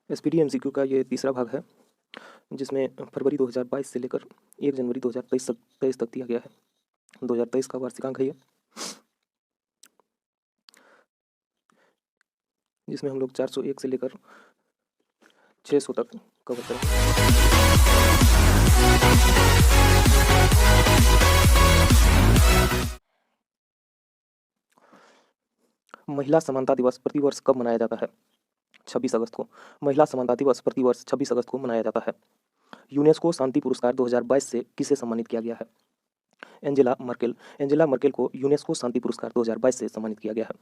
SPD MCQ का ये तीसरा भाग है, जिसमें फरवरी 2022 से लेकर 1 जनवरी 2023 तक दिया गया है। 2023 का वार्षिकांक है ये, जिसमें हम लोग 401 से लेकर 600 तक कवर करेंगे। महिला समानता दिवस प्रतिवर्ष कब मनाया जाता है? 26 अगस्त को। महिला समानता दिवस प्रतिवर्ष 26 अगस्त को मनाया जाता है। यूनेस्को शांति पुरस्कार 2022 से किसे सम्मानित किया गया है? Angela Merkel. एंजेला मर्केल को यूनेस्को शांति पुरस्कार 2022 से सम्मानित किया गया है।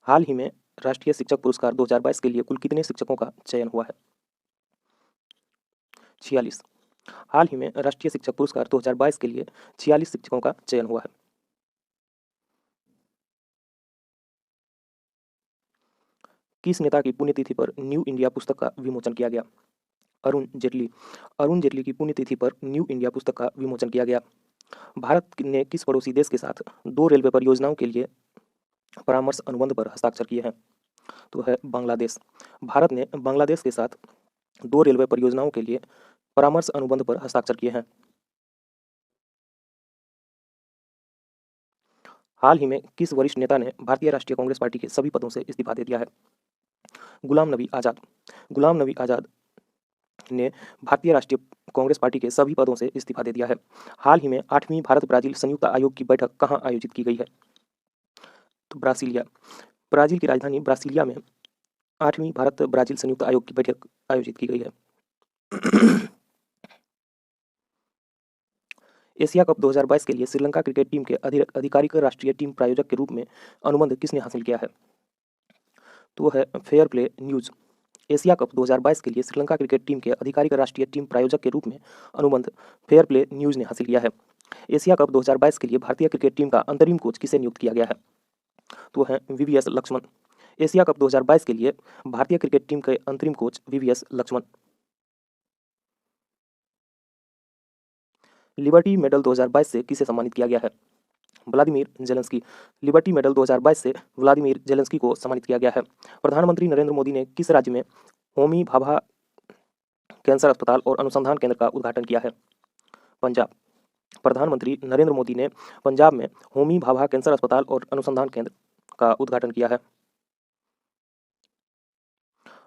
हाल ही में राष्ट्रीय शिक्षक पुरस्कार 2022 के लिए कुल कितने शिक्षकों का चयन हुआ है? 46। हाल ही में राष्ट्रीय शिक्षक पुरस्कार 2022 के लिए 46 शिक्षकों का चयन हुआ है। किस नेता की पुण्यतिथि पर न्यू इंडिया पुस्तक का विमोचन किया गया? अरुण जेटली। अरुण जेटली की पुण्यतिथि पर न्यू इंडिया पुस्तक का विमोचन किया गया। भारत ने किस पड़ोसी देश के साथ 2 रेलवे परियोजनाओं के लिए परामर्श अनुबंध पर हस्ताक्षर किए हैं? तो है बांग्लादेश। भारत ने बांग्लादेश के साथ 2 रेलवे परियोजनाओं के लिए परामर्श अनुबंध पर हस्ताक्षर किए हैं। हाल ही में किस वरिष्ठ नेता ने भारतीय राष्ट्रीय कांग्रेस पार्टी के सभी पदों से इस्तीफा दे दिया है? गुलाम नबी आज़ाद। गुलाम नबी आज़ाद ने भारतीय राष्ट्रीय कांग्रेस पार्टी के सभी पदों से इस्तीफा दे दिया है। हाल ही में 8वीं भारत ब्राजील संयुक्त आयोग की बैठक कहाँ आयोजित की गई है? तो ब्रासीलिया। ब्राजील की राजधानी ब्रासीलिया में 8वीं भारत ब्राजील संयुक्त आयोग की बैठक आयोजित की गई है। एशिया कप 2022 के लिए श्रीलंका क्रिकेट टीम के आधिकारिक राष्ट्रीय टीम प्रायोजक के रूप में अनुबंध किसने हासिल किया है? तो है fair play news. Asia cup 2022 के लिए श्रीलंका क्रिकेट टीम के आधिकारिक राष्ट्रीय टीम प्रायोजक के रूप में अनुबंध फेयर प्ले न्यूज़ ने हासिल किया है। एशिया कप 2022 के लिए भारतीय क्रिकेट टीम का अंतरिम कोच किसे नियुक्त किया गया है? तो है वीवीएस लक्ष्मण। एशिया कप 2022 के लिए भारतीय क्रिकेट टीम के अंतरिम coach VVS Laxman. Liberty medal 2022 से किसे सम्मानित किया गया है? Vladimir Zelensky. लिबर्टी मेडल 2022 से व्लादिमीर जेलेंस्की को सम्मानित किया गया है। प्रधानमंत्री नरेंद्र मोदी ने किस राज्य में होमी भाभा कैंसर अस्पताल और अनुसंधान केंद्र का उद्घाटन किया है? पंजाब। प्रधानमंत्री नरेंद्र मोदी ने पंजाब में होमी भाभा कैंसर अस्पताल और अनुसंधान केंद्र का उद्घाटन किया है।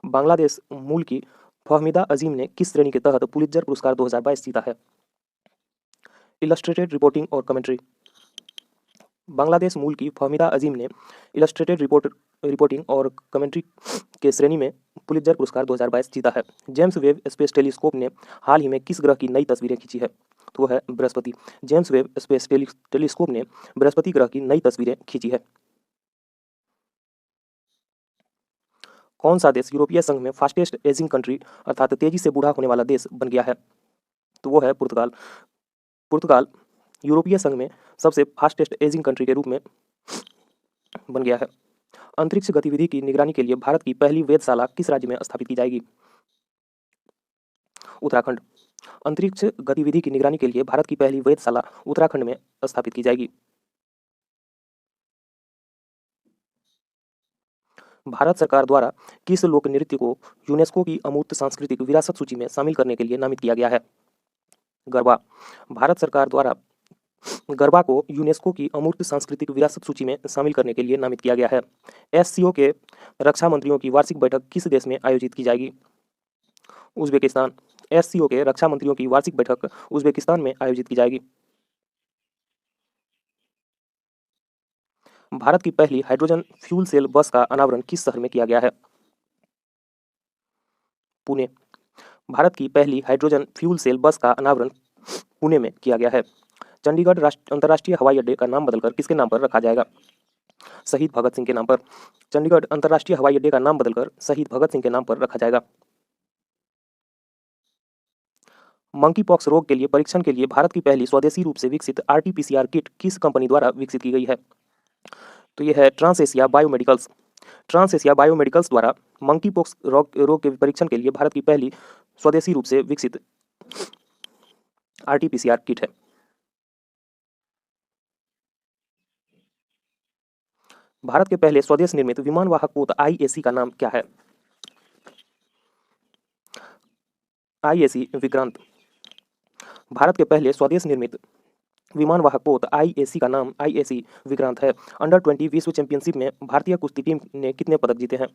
बांग्लादेश मूल की फहमीदा अजीम ने किस श्रेणी के तहत पुलित्जर पुरस्कार 2022 जीता है? इलस्ट्रेटेड रिपोर्टिंग और कमेंट्री। बांग्लादेश मूल की फहमीदा अजीम ने इलस्ट्रेटेड रिपोर्टिंग और कमेंट्री के श्रेणी में पुलित्जर पुरस्कार 2022 जीता है। जेम्स वेब स्पेस टेलीस्कोप ने हाल ही में किस ग्रह की नई तस्वीरें खींची है? तो वो है Brihaspati. James Webb space telescope ने बृहस्पति ग्रह की नई तस्वीरें खींची है। कौन सा देश यूरोपीय संघ में फास्टेस्ट एजिंग कंट्री अर्थात तेजी से बूढ़ा होने वाला देश बन गया है? तो वो है पुर्तगाल। पुर्तगाल यूरोपीय संघ में सबसे फास्टेस्ट एजिंग कंट्री के रूप में बन गया है। अंतरिक्ष गतिविधि की निगरानी के लिए भारत की पहली वेधशाला किस राज्य में स्थापित की जाएगी? उत्तराखंड। अंतरिक्ष गतिविधि की निगरानी के लिए भारत की पहली वेधशाला उत्तराखंड में स्थापित की जाएगी। भारत सरकार द्वारा किस लोक नृत्य को यूनेस्को की अमूर्त सांस्कृतिक विरासत सूची में शामिल करने के लिए नामित किया गया है? गरबा। भारत सरकार द्वारा गरबा को यूनेस्को की अमूर्त सांस्कृतिक विरासत सूची में शामिल करने के लिए नामित किया गया है। एससीओ के रक्षा मंत्रियों की वार्षिक बैठक किस देश में आयोजित की जाएगी? उज्बेकिस्तान। एससीओ के रक्षा मंत्रियों की वार्षिक बैठक उज्बेकिस्तान में आयोजित की जाएगी। भारत की पहली हाइड्रोजन फ्यूल सेल बस का अनावरण किस शहर में किया गया है? पुणे। भारत की पहली हाइड्रोजन फ्यूल सेल बस का अनावरण पुणे में किया गया है। चंडीगढ़ अंतर्राष्ट्रीय हवाई अड्डे का नाम बदलकर किसके नाम पर रखा जाएगा? शहीद भगत सिंह के नाम पर। चंडीगढ़ अंतर्राष्ट्रीय हवाई अड्डे का नाम बदलकर शहीद भगत सिंह के नाम पर रखा जाएगा। मंकी पॉक्स रोग के लिए परीक्षण के लिए भारत की पहली स्वदेशी रूप से विकसित आरटी-पीसीआर किट किस कंपनी द्वारा विकसित की गई है? तो यह है ट्रांस एशिया बायोमेडिकल्स। ट्रांस एशिया बायोमेडिकल्स द्वारा मंकी पॉक्स रोग के परीक्षण के लिए भारत की पहली स्वदेशी रूप से विकसित आरटी-पीसीआर किट है। भारत के पहले स्वदेश निर्मित विमान वाहक पोत आईएसी का नाम क्या है? आईएसी विक्रांत। भारत के पहले स्वदेश निर्मित विमानवाहक पोत आईएसी का नाम आईएसी विक्रांत है। अंडर 20 विश्व चैंपियनशिप में भारतीय कुश्ती टीम ने कितने पदक जीते हैं?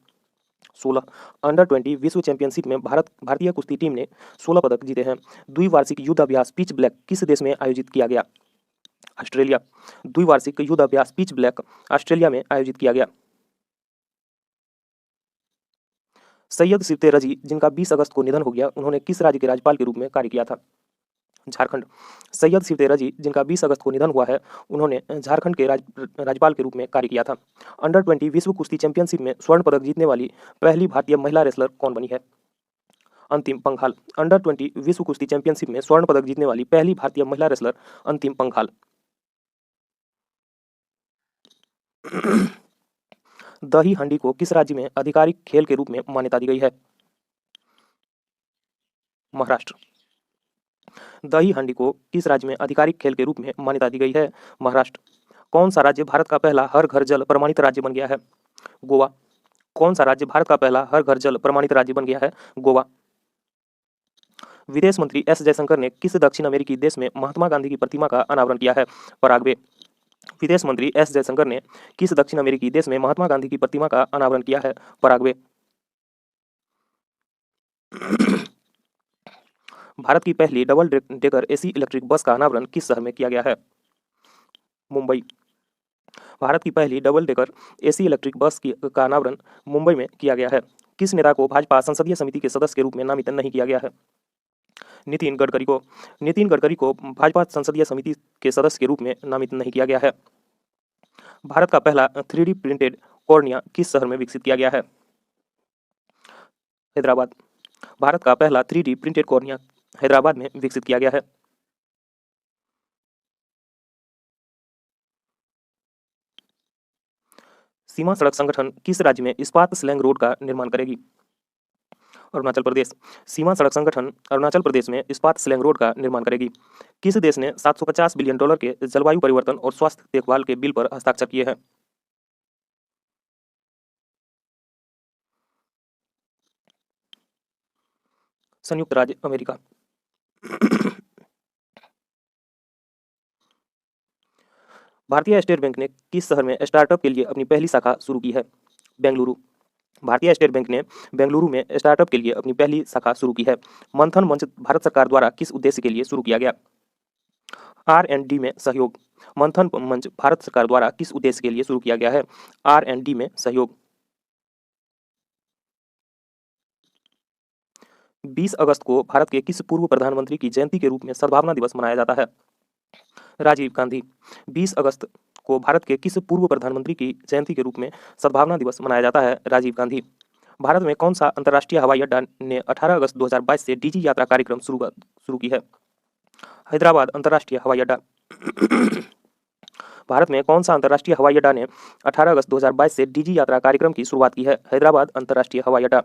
16। अंडर 20 विश्व चैंपियनशिप में भारतीय कुश्ती टीम ने 16 पदक जीते हैं। द्विवार्षिक युद्ध अभ्यास पिच ब्लैक किस देश में आयोजित किया गया? ऑस्ट्रेलिया। द्विवार्षिक युद्ध अभ्यास पिच ब्लैक ऑस्ट्रेलिया में आयोजित किया गया। सैयद सिफ्ते रजी जिनका 20 अगस्त को निधन हो गया, उन्होंने किस राज्य के राज्यपाल के रूप में कार्य किया था? झारखंड। सैयद सिफ्ते रजी जिनका 20 अगस्त को निधन हुआ है, उन्होंने झारखंड के राज्यपाल के रूप में कार्य किया था। अंडर 20 विश्व कुश्ती चैंपियनशिप में स्वर्ण पदक जीतने वाली पहली भारतीय महिला रेसलर कौन बनी है? अंतिम पंघाल। अंडर 20 विश्व कुश्ती चैंपियनशिप में स्वर्ण पदक जीतने वाली पहली भारतीय महिला रेसलर अंतिम पंघाल। दही हंडी को किस राज्य में आधिकारिक खेल के रूप में मान्यता दी गई है? महाराष्ट्र। दही हंडी को किस राज्य में आधिकारिक खेल के रूप में मान्यता दी गई है? महाराष्ट्र। कौन सा राज्य भारत का पहला हर घर जल प्रमाणित राज्य बन गया है? गोवा। कौन सा राज्य भारत का पहला हर घर जल प्रमाणित राज्य बन गया है? गोवा। विदेश मंत्री एस जयशंकर ने किस दक्षिण अमेरिकी देश में महात्मा गांधी की प्रतिमा का अनावरण किया है? पराग्वे। विदेश मंत्री एस जयशंकर ने किस दक्षिण अमेरिकी देश में महात्मा गांधी की प्रतिमा का अनावरण किया है? पराग्वे। भारत की पहली double decker AC electric bus का अनावरण किस शहर में किया गया है? मुंबई। भारत की पहली double decker AC electric bus का अनावरण मुंबई में किया गया है। किस नेता को भाजपा संसदीय समिति के सदस्य के रूप में नामित नहीं किया गया है? नितिन गडकरी को। नितिन गडकरी को भाजपा संसदीय समिति के सदस्य के रूप में नामित नहीं किया गया है। भारत का पहला 3D प्रिंटेड कॉर्निया किस शहर में विकसित किया गया है? हैदराबाद। भारत का पहला 3D प्रिंटेड कॉर्निया हैदराबाद में विकसित किया गया है। सीमा सड़क संगठन किस राज्य में इस्पात स्लैंग रोड का निर्माण करेगी? अरुणाचल प्रदेश। सीमा सड़क संगठन अरुणाचल प्रदेश में इस्पात स्लैंग रोड का निर्माण करेगी। किस देश ने $750 बिलियन के जलवायु परिवर्तन और स्वास्थ्य देखभाल के बिल पर हस्ताक्षर किए हैं? संयुक्त राज्य अमेरिका। भारतीय स्टेट बैंक ने किस शहर में स्टार्टअप के लिए अपनी पहली शाखा शुरू की है? बेंगलुरु। भारतीय स्टेट बैंक ने बेंगलुरु में स्टार्टअप के लिए अपनी पहली शाखा शुरू की है। मंथन मंच भारत सरकार द्वारा किस उद्देश्य के लिए शुरू किया गया? R&D में सहयोग। मंथन मंच भारत सरकार द्वारा किस उद्देश्य के लिए शुरू किया गया है? R&D में सहयोग। 20 अगस्त को भारत के किस पूर्व प्रधानमंत्री की जयंती के रूप में सद्भावना दिवस मनाया जाता है? राजीव गांधी। 20 अगस्त को भारत के किस पूर्व प्रधानमंत्री की जयंती के रूप में सद्भावना दिवस मनाया जाता है? राजीव गांधी। भारत में कौन सा अंतर्राष्ट्रीय हवाई अड्डा ने 18 अगस्त 2022 से डीजी यात्रा कार्यक्रम शुरू की है? हैदराबाद अंतर्राष्ट्रीय हवाई अड्डा। भारत में कौन सा अंतर्राष्ट्रीय हवाई अड्डा ने 18 अगस्त 2022 से डीजी यात्रा कार्यक्रम की शुरुआत की है? हैदराबाद अंतर्राष्ट्रीय हवाई अड्डा।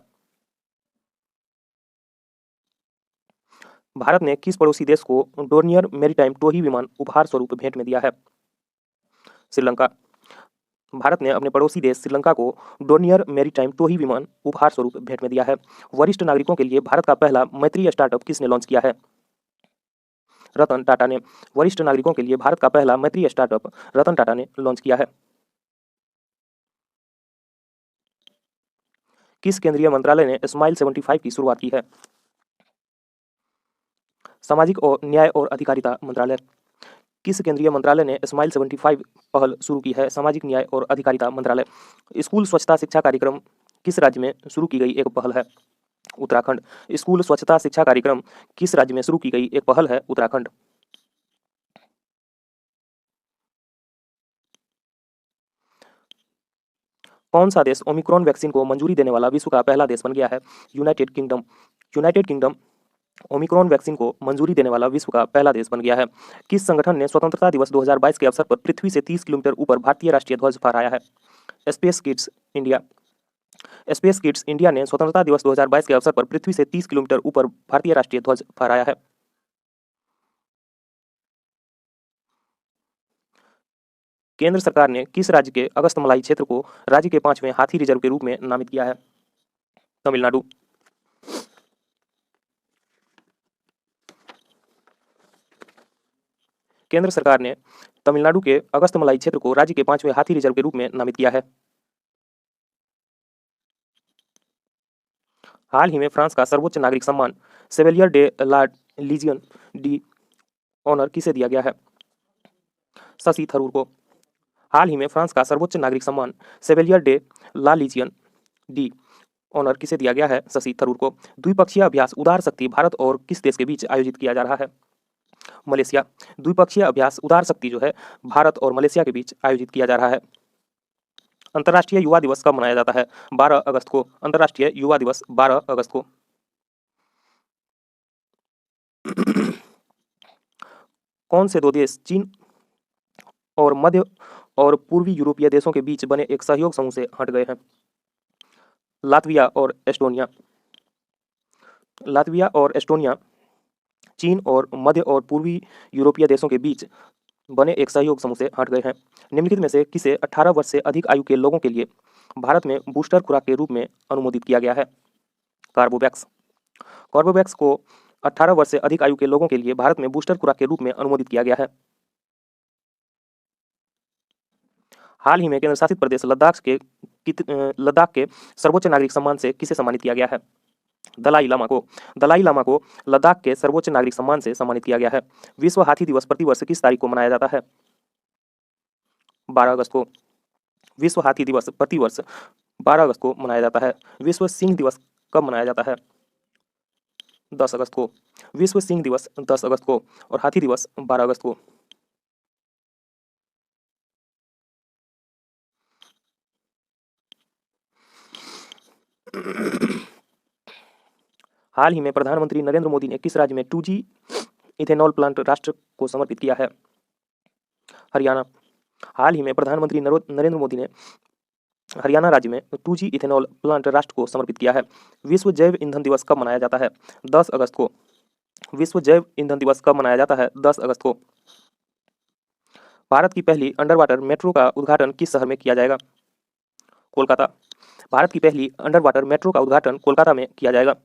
भारत ने किस पड़ोसी देश को डोर्नियर मैरीटाइम टोही विमान उपहार स्वरूप भेंट में दिया है? श्रीलंका। भारत ने अपने पड़ोसी देश श्रीलंका को डोर्नियर मैरीटाइम टोही विमान उपहार स्वरूप भेंट में दिया है। वरिष्ठ नागरिकों के लिए भारत का पहला मैत्री स्टार्टअप किसने लॉन्च किया है? रतन टाटा ने। वरिष्ठ नागरिकों के लिए भारत का पहला मैत्री स्टार्टअप रतन टाटा ने लॉन्च किया है। किस केंद्रीय मंत्रालय ने स्माइल 75 की शुरुआत की है? सामाजिक और न्याय और अधिकारिता मंत्रालय। किस केंद्रीय मंत्रालय ने स्माइल 75 पहल शुरू की है? सामाजिक न्याय और अधिकारिता मंत्रालय। स्कूल स्वच्छता शिक्षा कार्यक्रम किस राज्य में शुरू की गई एक पहल है? उत्तराखंड। स्कूल स्वच्छता शिक्षा कार्यक्रम किस राज्य में शुरू की गई एक पहल है? उत्तराखंड। कौन सा देश ओमिक्रॉन वैक्सीन को मंजूरी देने वाला विश्व का पहला देश बन गया है? United kingdom. United kingdom Omicron vaccine को मंजूरी देने वाला विश्व का पहला देश बन गया है। किस संगठन ने स्वतंत्रता दिवस 2022 के अवसर पर पृथ्वी से 30 किलोमीटर ऊपर भारतीय राष्ट्रीय ध्वज फहराया है? Space kids India. Space kids India ने स्वतंत्रता दिवस 2022 के अवसर पर पृथ्वी से 30 किलोमीटर ऊपर भारतीय राष्ट्रीय ध्वज फहराया है। केंद्र सरकार ने किस राज्य के अगस्तमलाई क्षेत्र को राज्य के 5वें हाथी रिजर्व के रूप में नामित किया है? तमिलनाडु। केंद्र सरकार ने तमिलनाडु के अगस्तमलाई क्षेत्र को राज्य के 5वें हाथी रिजर्व के रूप में नामित किया है। हाल ही में फ्रांस का सर्वोच्च नागरिक सम्मान Chevalier de la Legion de Honneur किसे दिया गया है? शशि थरूर को। हाल ही में फ्रांस का सर्वोच्च नागरिक सम्मान Chevalier de la Legion de Honneur किसे दिया गया है? शशि थरूर को। द्विपक्षीय अभ्यास उदार शक्ति भारत और किस देश के बीच आयोजित किया जा रहा है? मलेशिया। द्विपक्षीय अभ्यास उदार शक्ति जो है भारत और मलेशिया के बीच आयोजित किया जा रहा है। अंतर्राष्ट्रीय युवा दिवस कब मनाया जाता है? 12 अगस्त को। अंतर्राष्ट्रीय युवा दिवस 12 अगस्त को। कौन से दो देश चीन और मध्य और पूर्वी यूरोपीय देशों के बीच बने एक सहयोग समूह से हट गए हैं? लातविया और एस्टोनिया। लातविया और एस्टोनिया चीन और मध्य और पूर्वी यूरोपीय देशों के बीच बने एक सहयोग समूह से हट गए हैं। निम्नलिखित में से किसे 18 वर्ष से अधिक आयु के लोगों के लिए भारत में बूस्टर खुराक के रूप में अनुमोदित किया गया है? कार्बोवैक्स। कार्बोवैक्स को 18 वर्ष से अधिक आयु के लोगों के लिए भारत में बूस्टर खुराक के रूप में अनुमोदित किया गया है। हाल ही में केंद्र शासित प्रदेश लद्दाख के सर्वोच्च नागरिक सम्मान से किसे सम्मानित किया गया है? दलाई लामा को। दलाई लामा को लद्दाख के सर्वोच्च नागरिक सम्मान से सम्मानित किया गया है। विश्व हाथी दिवस प्रतिवर्ष किस तारीख को मनाया जाता है? 12 अगस्त को। विश्व हाथी दिवस प्रतिवर्ष 12 अगस्त को मनाया जाता है। विश्व सिंह दिवस कब मनाया जाता है? 10 अगस्त को। विश्व सिंह दिवस 10 अगस्त को और हाथी दिवस 12 अगस्त को। हाल ही में प्रधानमंत्री नरेंद्र मोदी ने किस राज्य में 2G इथेनॉल प्लांट राष्ट्र को समर्पित किया है? हरियाणा। हाल ही में प्रधानमंत्री नरेंद्र मोदी ने हरियाणा राज्य में 2G इथेनॉल प्लांट राष्ट्र को समर्पित किया है। विश्व जैव ईंधन दिवस कब मनाया जाता है? 10 अगस्त को। विश्व जैव ईंधन दिवस कब मनाया जाता है? 10 अगस्त को। भारत की पहली अंडर वाटर मेट्रो का उद्घाटन किस शहर में किया जाएगा? कोलकाता। भारत की पहली अंडर वाटर मेट्रो का उद्घाटन कोलकाता में किया जाएगा।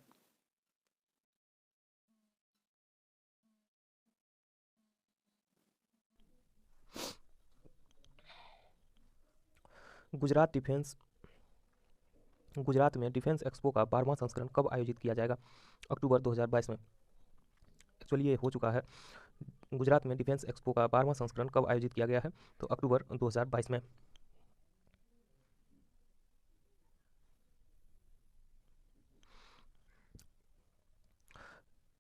गुजरात में डिफेंस एक्सपो का 12वां संस्करण कब आयोजित किया जाएगा? अक्टूबर 2022 में। एक्चुअली ये हो चुका है। गुजरात में डिफेंस एक्सपो का 12वां संस्करण कब आयोजित किया गया है? तो अक्टूबर 2022 में।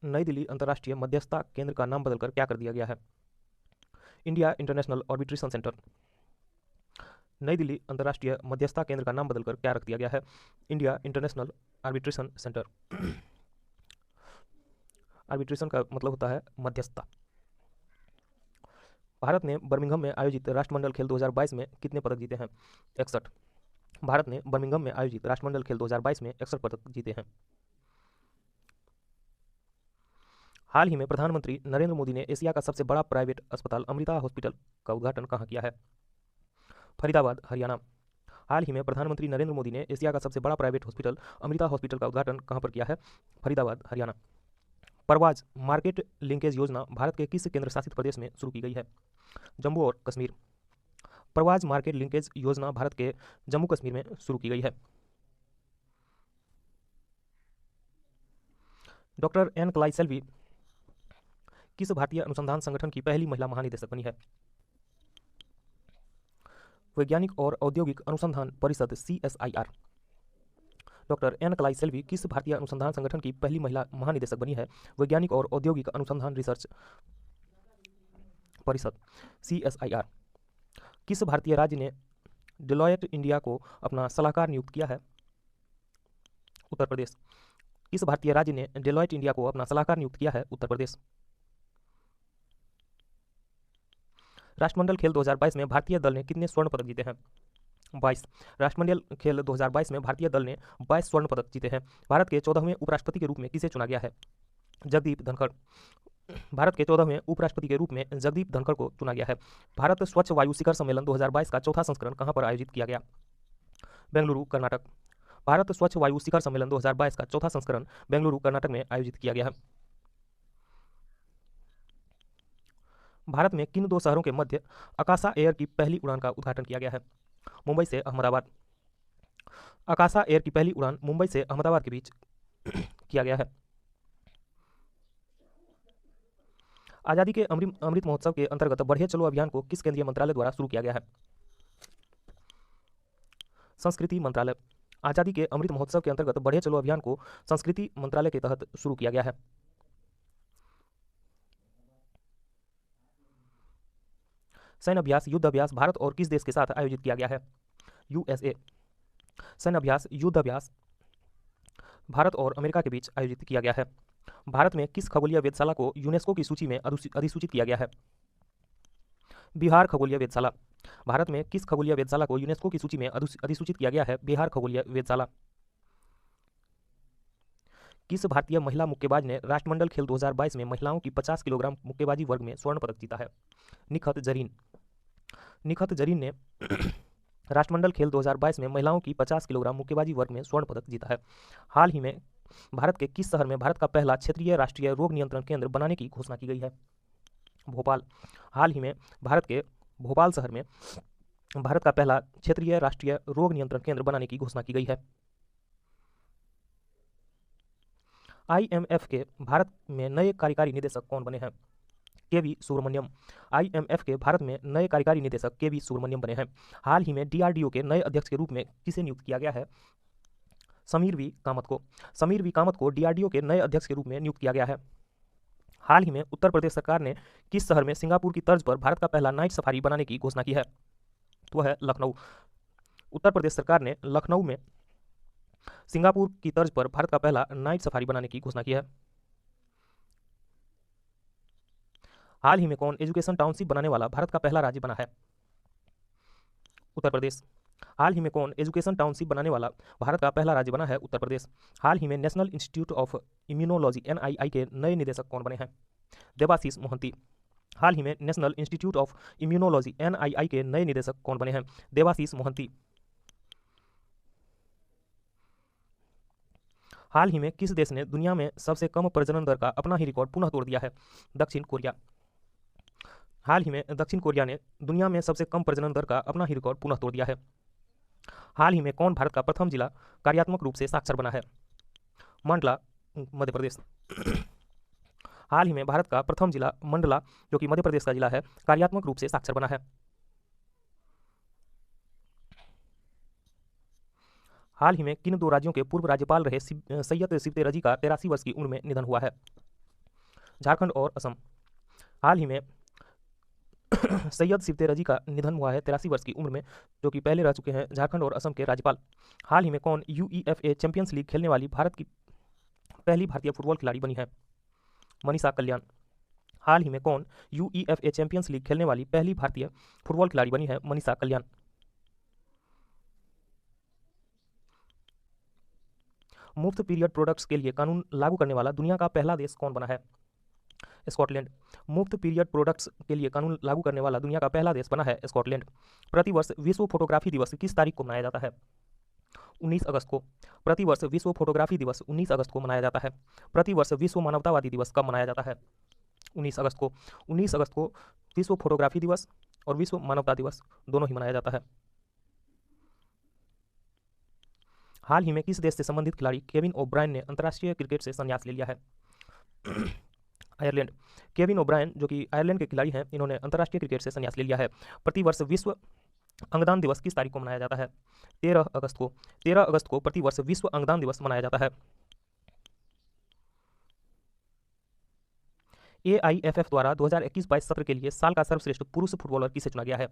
नई दिल्ली अंतर्राष्ट्रीय मध्यस्थता केंद्र का नाम बदलकर क्या कर दिया गया है? India international arbitration centre. नई दिल्ली अंतर्राष्ट्रीय मध्यस्थता केंद्र का नाम बदलकर क्या रख दिया गया है? India international arbitration centre. Arbitration का मतलब होता है मध्यस्थता। भारत ने बर्मिंघम में आयोजित राष्ट्रमंडल खेल 2022 में कितने पदक जीते हैं? 61। भारत ने बर्मिंघम में आयोजित राष्ट्रमंडल खेल 2022 में 61 पदक जीते हैं। हाल ही में प्रधानमंत्री नरेंद्र मोदी ने एशिया का सबसे बड़ा प्राइवेट अस्पताल अमृता हॉस्पिटल का उद्घाटन कहाँ किया है? फरीदाबाद, हरियाणा। हाल ही में प्रधानमंत्री नरेंद्र मोदी ने एशिया का सबसे बड़ा प्राइवेट हॉस्पिटल अमृता हॉस्पिटल का उद्घाटन कहाँ पर किया है? फरीदाबाद, हरियाणा। परवाज मार्केट लिंकेज योजना भारत के किस केंद्र शासित प्रदेश में शुरू की गई है? जम्मू और कश्मीर। परवाज मार्केट लिंकेज योजना भारत के जम्मू कश्मीर में शुरू की गई है। डॉक्टर एन क्लाइसेल्वी किस भारतीय अनुसंधान संगठन की पहली महिला महानिदेशक बनी है? वैज्ञानिक और औद्योगिक अनुसंधान परिषद CSIR। डॉक्टर एन क्लाइसेल्वी किस भारतीय अनुसंधान संगठन की पहली महिला महानिदेशक बनी है? वैज्ञानिक और औद्योगिक अनुसंधान रिसर्च परिषद CSIR। किस भारतीय राज्य ने डेलॉयट इंडिया को अपना सलाहकार नियुक्त किया है? उत्तर प्रदेश। किस भारतीय राज्य ने डेलॉयट इंडिया को अपना सलाहकार नियुक्त किया है? उत्तर प्रदेश। राष्ट्रमंडल खेल 2022 में भारतीय दल ने कितने स्वर्ण पदक जीते हैं? 22। राष्ट्रमंडल खेल 2022 में भारतीय दल ने 22 स्वर्ण पदक जीते हैं। भारत के 14वें उपराष्ट्रपति के रूप में किसे चुना गया है? जगदीप धनखड़। भारत के 14वें उपराष्ट्रपति के रूप में जगदीप धनखड़ को चुना गया है। भारत स्वच्छ वायु शिखर सम्मेलन 2022 का चौथा संस्करण कहाँ पर आयोजित किया गया? बेंगलुरु, कर्नाटक। भारत स्वच्छ वायु शिखर सम्मेलन 2022 का चौथा संस्करण बेंगलुरु, कर्नाटक में आयोजित किया गया है। भारत में किन दो शहरों के मध्य आकाशा एयर की पहली उड़ान का उद्घाटन किया गया है? मुंबई से अहमदाबाद। आकाशा एयर की पहली उड़ान मुंबई से अहमदाबाद के बीच किया गया है। आज़ादी के अमृत महोत्सव के अंतर्गत बढ़िया चलो अभियान को किस केंद्रीय मंत्रालय द्वारा शुरू किया गया है? संस्कृति मंत्रालय। आज़ादी के अमृत महोत्सव के अंतर्गत बढ़िया चलो अभियान को संस्कृति मंत्रालय के तहत शुरू किया गया है। सैन्य अभ्यास युद्ध अभ्यास भारत और किस देश के साथ आयोजित किया गया है? यूएसए। सैन्य अभ्यास युद्ध अभ्यास भारत और अमेरिका के बीच आयोजित किया गया है। भारत में किस खगोलीय वेधशाला को यूनेस्को की सूची में अधिसूचित किया गया है? बिहार खगोलीय वेधशाला। भारत में किस खगोलीय वेधशाला को यूनेस्को की सूची में अधिसूचित किया गया है? बिहार खगोलीय वेधशाला। किस भारतीय महिला मुक्केबाज ने राष्ट्रमंडल खेल 2022 में महिलाओं की 50 किलोग्राम मुक्केबाजी वर्ग में स्वर्ण पदक जीता है? निखत जरीन। निखत जरीन ने राष्ट्रमंडल खेल 2022 में महिलाओं की 50 किलोग्राम मुक्केबाजी वर्ग में स्वर्ण पदक जीता है। हाल ही में भारत के किस शहर में भारत का पहला क्षेत्रीय राष्ट्रीय रोग नियंत्रण केंद्र बनाने की घोषणा की गई है? भोपाल। हाल ही में भारत के भोपाल शहर में भारत का पहला क्षेत्रीय राष्ट्रीय रोग नियंत्रण केंद्र बनाने की घोषणा की गई है। IMF के भारत में नए कार्यकारी निदेशक कौन बने हैं? केवी सुब्रमण्यम। IMF के भारत में नए कार्यकारी निदेशक केवी सुब्रमण्यम बने हैं। हाल ही में DRDO के नए अध्यक्ष के रूप में किसे नियुक्त किया गया है? समीर वी कामत को। समीर वी कामत को DRDO के नए अध्यक्ष के रूप में नियुक्त किया गया है। हाल ही में उत्तर प्रदेश सरकार ने किस शहर में सिंगापुर की तर्ज पर भारत का पहला नाइट सफारी बनाने की घोषणा की है? तो है लखनऊ। उत्तर प्रदेश सरकार ने लखनऊ में सिंगापुर की तर्ज पर भारत का पहला नाइट सफारी बनाने की घोषणा की है। हाल ही में कौन एजुकेशन टाउनशिप बनाने वाला भारत का पहला राज्य बना है? उत्तर प्रदेश। हाल ही में कौन एजुकेशन टाउनशिप बनाने वाला भारत का पहला राज्य बना है? उत्तर प्रदेश। हाल ही में national institute of immunology NII के नए निदेशक कौन बने हैं? देवाशीष मोहंती। हाल ही में national institute of immunology NII के नए निदेशक कौन बने हैं? देवाशीष मोहंती। हाल ही में किस देश ने दुनिया में सबसे कम प्रजनन दर का अपना ही रिकॉर्ड पुनः तोड़ दिया है? दक्षिण कोरिया। हाल ही में दक्षिण कोरिया ने दुनिया में सबसे कम प्रजनन दर का अपना ही रिकॉर्ड पुनः तोड़ दिया है। हाल ही में कौन भारत का प्रथम जिला कार्यात्मक रूप से साक्षर बना है? मंडला, मध्य प्रदेश। हाल ही में भारत का प्रथम जिला मंडला, जो कि मध्य प्रदेश का जिला है, कार्यात्मक रूप से साक्षर बना है। हाल ही में किन दो राज्यों के पूर्व राज्यपाल रहे सैयद सिब्ते रजी का 83 वर्ष की उम्र में निधन हुआ है? झारखंड और असम। हाल ही में सैयद सिब्ते रजी का निधन हुआ है 83 वर्ष की उम्र में, जो कि पहले रह चुके हैं झारखंड और असम के राज्यपाल। हाल ही में कौन UEFA चैंपियंस लीग खेलने वाली भारत की पहली भारतीय फुटबॉल खिलाड़ी बनी है? मनीषा कल्याण। हाल ही में कौन UEFA चैंपियंस लीग खेलने वाली पहली भारतीय फुटबॉल खिलाड़ी बनी है? मनीषा कल्याण। मुफ्त पीरियड प्रोडक्ट्स के लिए कानून लागू करने वाला दुनिया का पहला देश कौन बना है? स्कॉटलैंड। मुफ्त पीरियड प्रोडक्ट्स के लिए कानून लागू करने वाला दुनिया का पहला देश बना है स्कॉटलैंड। प्रतिवर्ष विश्व फोटोग्राफी दिवस किस तारीख को मनाया जाता है? 19 अगस्त को। प्रतिवर्ष विश्व फोटोग्राफी दिवस 19 अगस्त को मनाया जाता है। प्रतिवर्ष विश्व मानवतावादी दिवस कब मनाया जाता है? 19 अगस्त को। 19 अगस्त को विश्व फोटोग्राफी दिवस और विश्व मानवता दिवस दोनों ही मनाया जाता है। हाल ही में किस देश से संबंधित खिलाड़ी केविन ओब्रायन ने अंतर्राष्ट्रीय क्रिकेट से संन्यास ले लिया है? आयरलैंड। केविन ओब्रायन, जो कि आयरलैंड के खिलाड़ी हैं, इन्होंने अंतर्राष्ट्रीय क्रिकेट से संन्यास ले लिया है। प्रतिवर्ष विश्व अंगदान दिवस किस तारीख को मनाया जाता है? 13 अगस्त को। 13 अगस्त को प्रतिवर्ष विश्व अंगदान दिवस मनाया जाता है। AIFF द्वारा 2021-22 सत्र के लिए साल का सर्वश्रेष्ठ पुरुष फुटबॉलर किसे चुना गया है?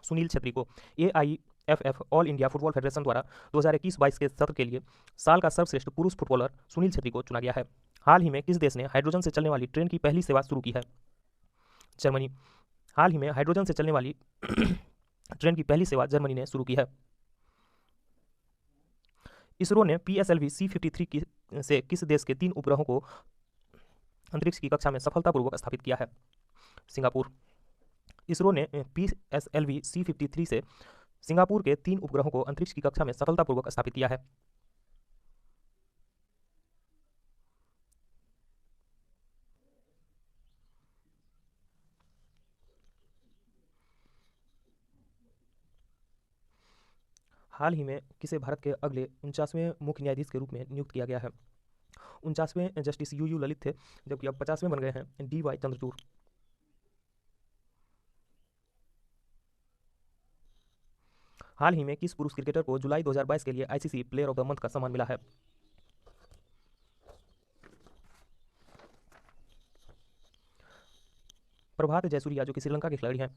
सुनील छेत्री को। AIFF all India football federation द्वारा 2021-22 के सत्र के लिए साल का सर्वश्रेष्ठ पुरुष फुटबॉलर सुनील छेत्री को चुना गया है। हाल ही में किस देश ने हाइड्रोजन से चलने वाली ट्रेन की पहली सेवा शुरू की है? जर्मनी। हाल ही में हाइड्रोजन से चलने वाली ट्रेन की पहली सेवा जर्मनी ने शुरू की है। इसरो ने PSLV C-53 से किस देश के 3 उपग्रहों को अंतरिक्ष की कक्षा में सफलतापूर्वक स्थापित किया है? सिंगापुर। इसरो ने PSLV C-53 से सिंगापुर के 3 उपग्रहों को अंतरिक्ष की कक्षा में सफलतापूर्वक स्थापित किया है। हाल ही में किसे भारत के अगले 49वें मुख्य न्यायाधीश के रूप में नियुक्त किया गया है? 49वें जस्टिस यू ललित थे, जबकि अब 50वें बन गए हैं DY चंद्रचूड़। हाल ही में किस पुरुष क्रिकेटर को जुलाई 2022 के लिए ICC player of the month का सम्मान मिला है? प्रभात जयसूर्या, जो कि श्रीलंका के खिलाड़ी हैं।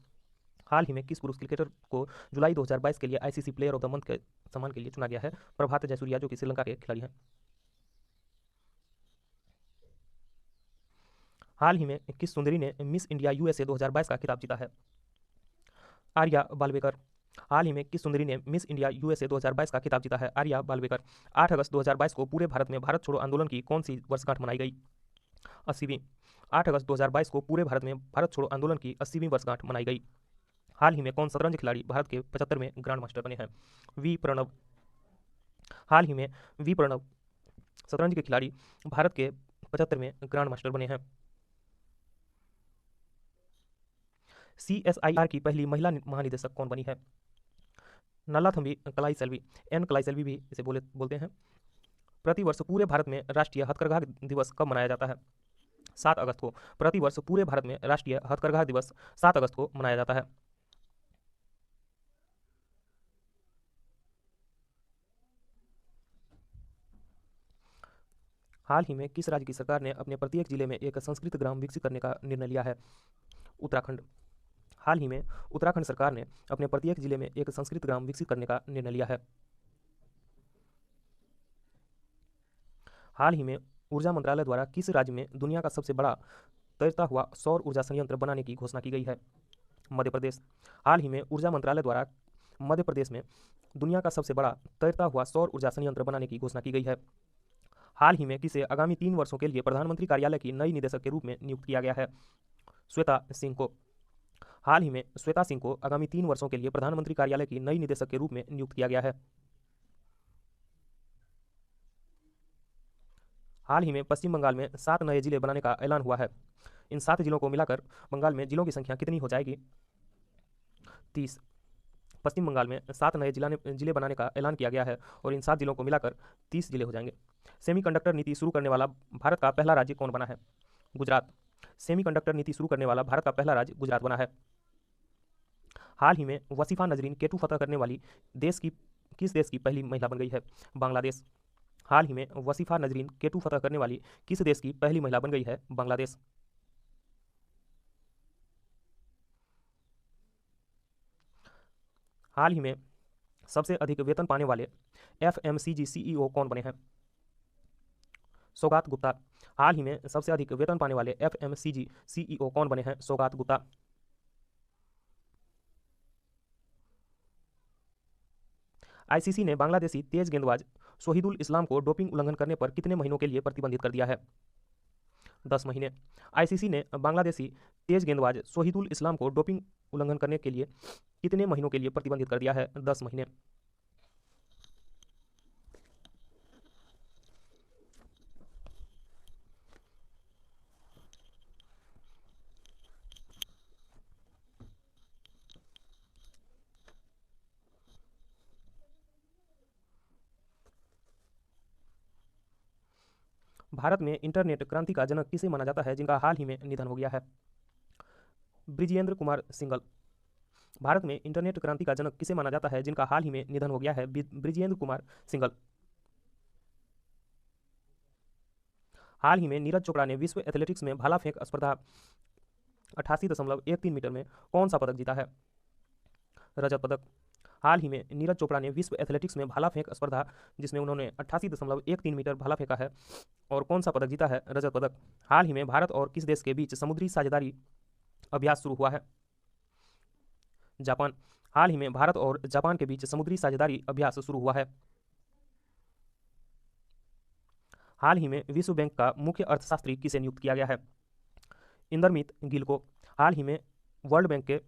हाल ही में किस पुरुष क्रिकेटर को जुलाई 2022 के लिए ICC player of the month के सम्मान के लिए चुना गया है? प्रभात जयसूर्या, जो कि श्रीलंका के खिलाड़ी हैं। हाल ही में किस सुंदरी ने मिस इंडिया USA 2022 का खिताब जीता है? आर्या बालवेकर। हाल ही में किस सुंदरी ने मिस इंडिया USA 2022 का खिताब जीता है? आर्या बालवेकर। 8 अगस्त 2022 को पूरे भारत में भारत छोड़ो आंदोलन की कौन सी वर्षगांठ मनाई गई? 80वीं। 8 अगस्त 2022 को पूरे भारत में भारत छोड़ो आंदोलन की 80वीं वर्षगांठ मनाई गई। हाल ही में कौन शतरंज खिलाड़ी भारत के 75वें ग्रैंड मास्टर बने हैं? वी प्रणव। हाल ही में वी प्रणव शतरंज के खिलाड़ी भारत के 75वें ग्रैंड मास्टर बने हैं। CSIR की पहली महिला महानिदेशक कौन बनी है? नल्लाथम्बी कलाईसेल्वी, एन कलाईसेल्वी भी इसे बोलते हैं। प्रतिवर्ष पूरे भारत में राष्ट्रीय हथकरघा दिवस कब मनाया जाता है? 7 अगस्त को। प्रतिवर्ष पूरे भारत में राष्ट्रीय हथकरघा दिवस 7 अगस्त को मनाया जाता है। हाल ही में किस राज्य की सरकार ने अपने प्रत्येक जिले में एक संस्कृत ग्राम विकसित करने का निर्णय लिया है? उत्तराखंड। हाल ही में उत्तराखंड सरकार ने अपने प्रत्येक जिले में एक संस्कृत ग्राम विकसित करने का निर्णय लिया है। हाल ही में ऊर्जा मंत्रालय द्वारा किस राज्य में दुनिया का सबसे बड़ा तैरता हुआ सौर ऊर्जा संयंत्र बनाने की घोषणा की गई है? मध्य प्रदेश। हाल ही में ऊर्जा मंत्रालय द्वारा मध्य प्रदेश में दुनिया का सबसे बड़ा तैरता हुआ सौर ऊर्जा संयंत्र बनाने की घोषणा की गई है। हाल ही में किसे आगामी 3 वर्षों के लिए प्रधानमंत्री कार्यालय की नई निदेशक के रूप में नियुक्त किया गया है? श्वेता सिंह को। हाल ही में श्वेता सिंह को आगामी 3 वर्षों के लिए प्रधानमंत्री कार्यालय की नई निदेशक के रूप में नियुक्त किया गया है। हाल ही में पश्चिम बंगाल में 7 नए जिले बनाने का ऐलान हुआ है। इन 7 जिलों को मिलाकर बंगाल में जिलों की संख्या कितनी हो जाएगी? 30। पश्चिम बंगाल में 7 नए जिले बनाने का ऐलान किया गया है और इन 7 जिलों को मिलाकर 30 जिले हो जाएंगे। सेमीकंडक्टर नीति शुरू करने वाला भारत का पहला राज्य कौन बना है? गुजरात। सेमीकंडक्टर नीति शुरू करने वाला भारत का पहला राज्य गुजरात बना है। हाल ही में वसीफा नजरीन केटू फतह करने वाली किस देश की पहली महिला बन गई है? बांग्लादेश। हाल ही में वसीफा नजरीन केटू फतह करने वाली किस देश की पहली महिला बन गई है? बांग्लादेश। हाल ही में सबसे अधिक वेतन पाने वाले FMCG CEO कौन बने हैं? सौगात गुप्ता। हाल ही में सबसे अधिक वेतन पाने वाले FMCG CEO कौन बने हैं? सौगात गुप्ता। ICC ने बांग्लादेशी तेज गेंदबाज शोहिदुल इस्लाम को डोपिंग उल्लंघन करने पर कितने महीनों के लिए प्रतिबंधित कर दिया है? 10 महीने। ICC ने बांग्लादेशी तेज गेंदबाज शोहिदुल इस्लाम को डोपिंग उल्लंघन करने के लिए कितने महीनों के लिए प्रतिबंधित कर दिया है? 10 महीने। भारत में इंटरनेट क्रांति का जनक किसे माना जाता है जिनका हाल ही में निधन हो गया है? ब्रिजेंद्र कुमार सिंघल। भारत में इंटरनेट क्रांति का जनक किसे माना जाता है जिनका हाल ही में निधन हो गया है? ब्रिजेंद्र कुमार सिंघल। हाल ही में नीरज चोपड़ा ने विश्व एथलेटिक्स में भाला फेंक स्पर्धा 88.13 मीटर में कौन सा पदक जीता है? रजत पदक। हाल ही में नीरज चोपड़ा ने विश्व एथलेटिक्स में भाला फेंक स्पर्धा जिसमें उन्होंने 88.13 मीटर भाला फेंका है और कौन सा पदक जीता है? रजत पदक। हाल ही में भारत और किस देश के बीच समुद्री साझेदारी अभ्यास शुरू हुआ है? जापान। हाल ही में भारत और जापान के बीच समुद्री साझेदारी अभ्यास शुरू हुआ है। हाल ही में विश्व बैंक का मुख्य अर्थशास्त्री किसे नियुक्त किया गया है? इंदरमीत गिल को। हाल ही में वर्ल्ड बैंक के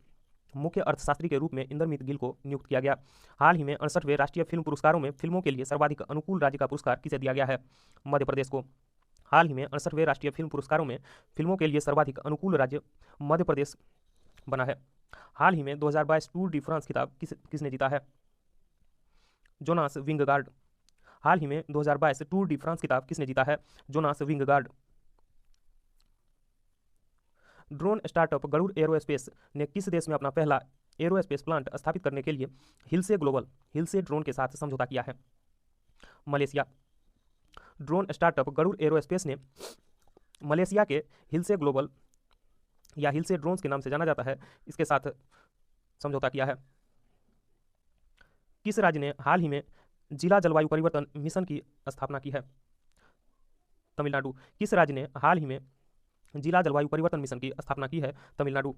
मुख्य अर्थशास्त्री के रूप में इंदरमीत गिल को नियुक्त किया गया। हाल ही में 68वें राष्ट्रीय फिल्म पुरस्कारों में फिल्मों के लिए सर्वाधिक अनुकूल राज्य का पुरस्कार किसे दिया गया है? मध्य प्रदेश को। हाल ही में 68वें राष्ट्रीय फिल्म पुरस्कारों में फिल्मों के लिए सर्वाधिक अनुकूल राज्य मध्य प्रदेश बना है। हाल ही में 2022 टूर डी फ्रांस खिताब किसने जीता है? जोनास विंगगार्ड। हाल ही में 2022 टूर डी फ्रांस खिताब किसने जीता है? Jonas Vingegaard. Drone startup Garuda aerospace ने किस देश में अपना पहला एरोस्पेस प्लांट स्थापित करने के लिए हिलसे ड्रोन के साथ समझौता किया है? Malaysia. Drone startup Garuda aerospace ने मलेशिया के हिलसे ग्लोबल या हिलसे ड्रोन्स के नाम से जाना जाता है, इसके साथ समझौता किया है। किस राज्य ने हाल ही में जिला जलवायु परिवर्तन मिशन की स्थापना की है? तमिलनाडु। किस राज्य ने हाल ही में जिला जलवायु परिवर्तन मिशन की स्थापना की है? तमिलनाडु।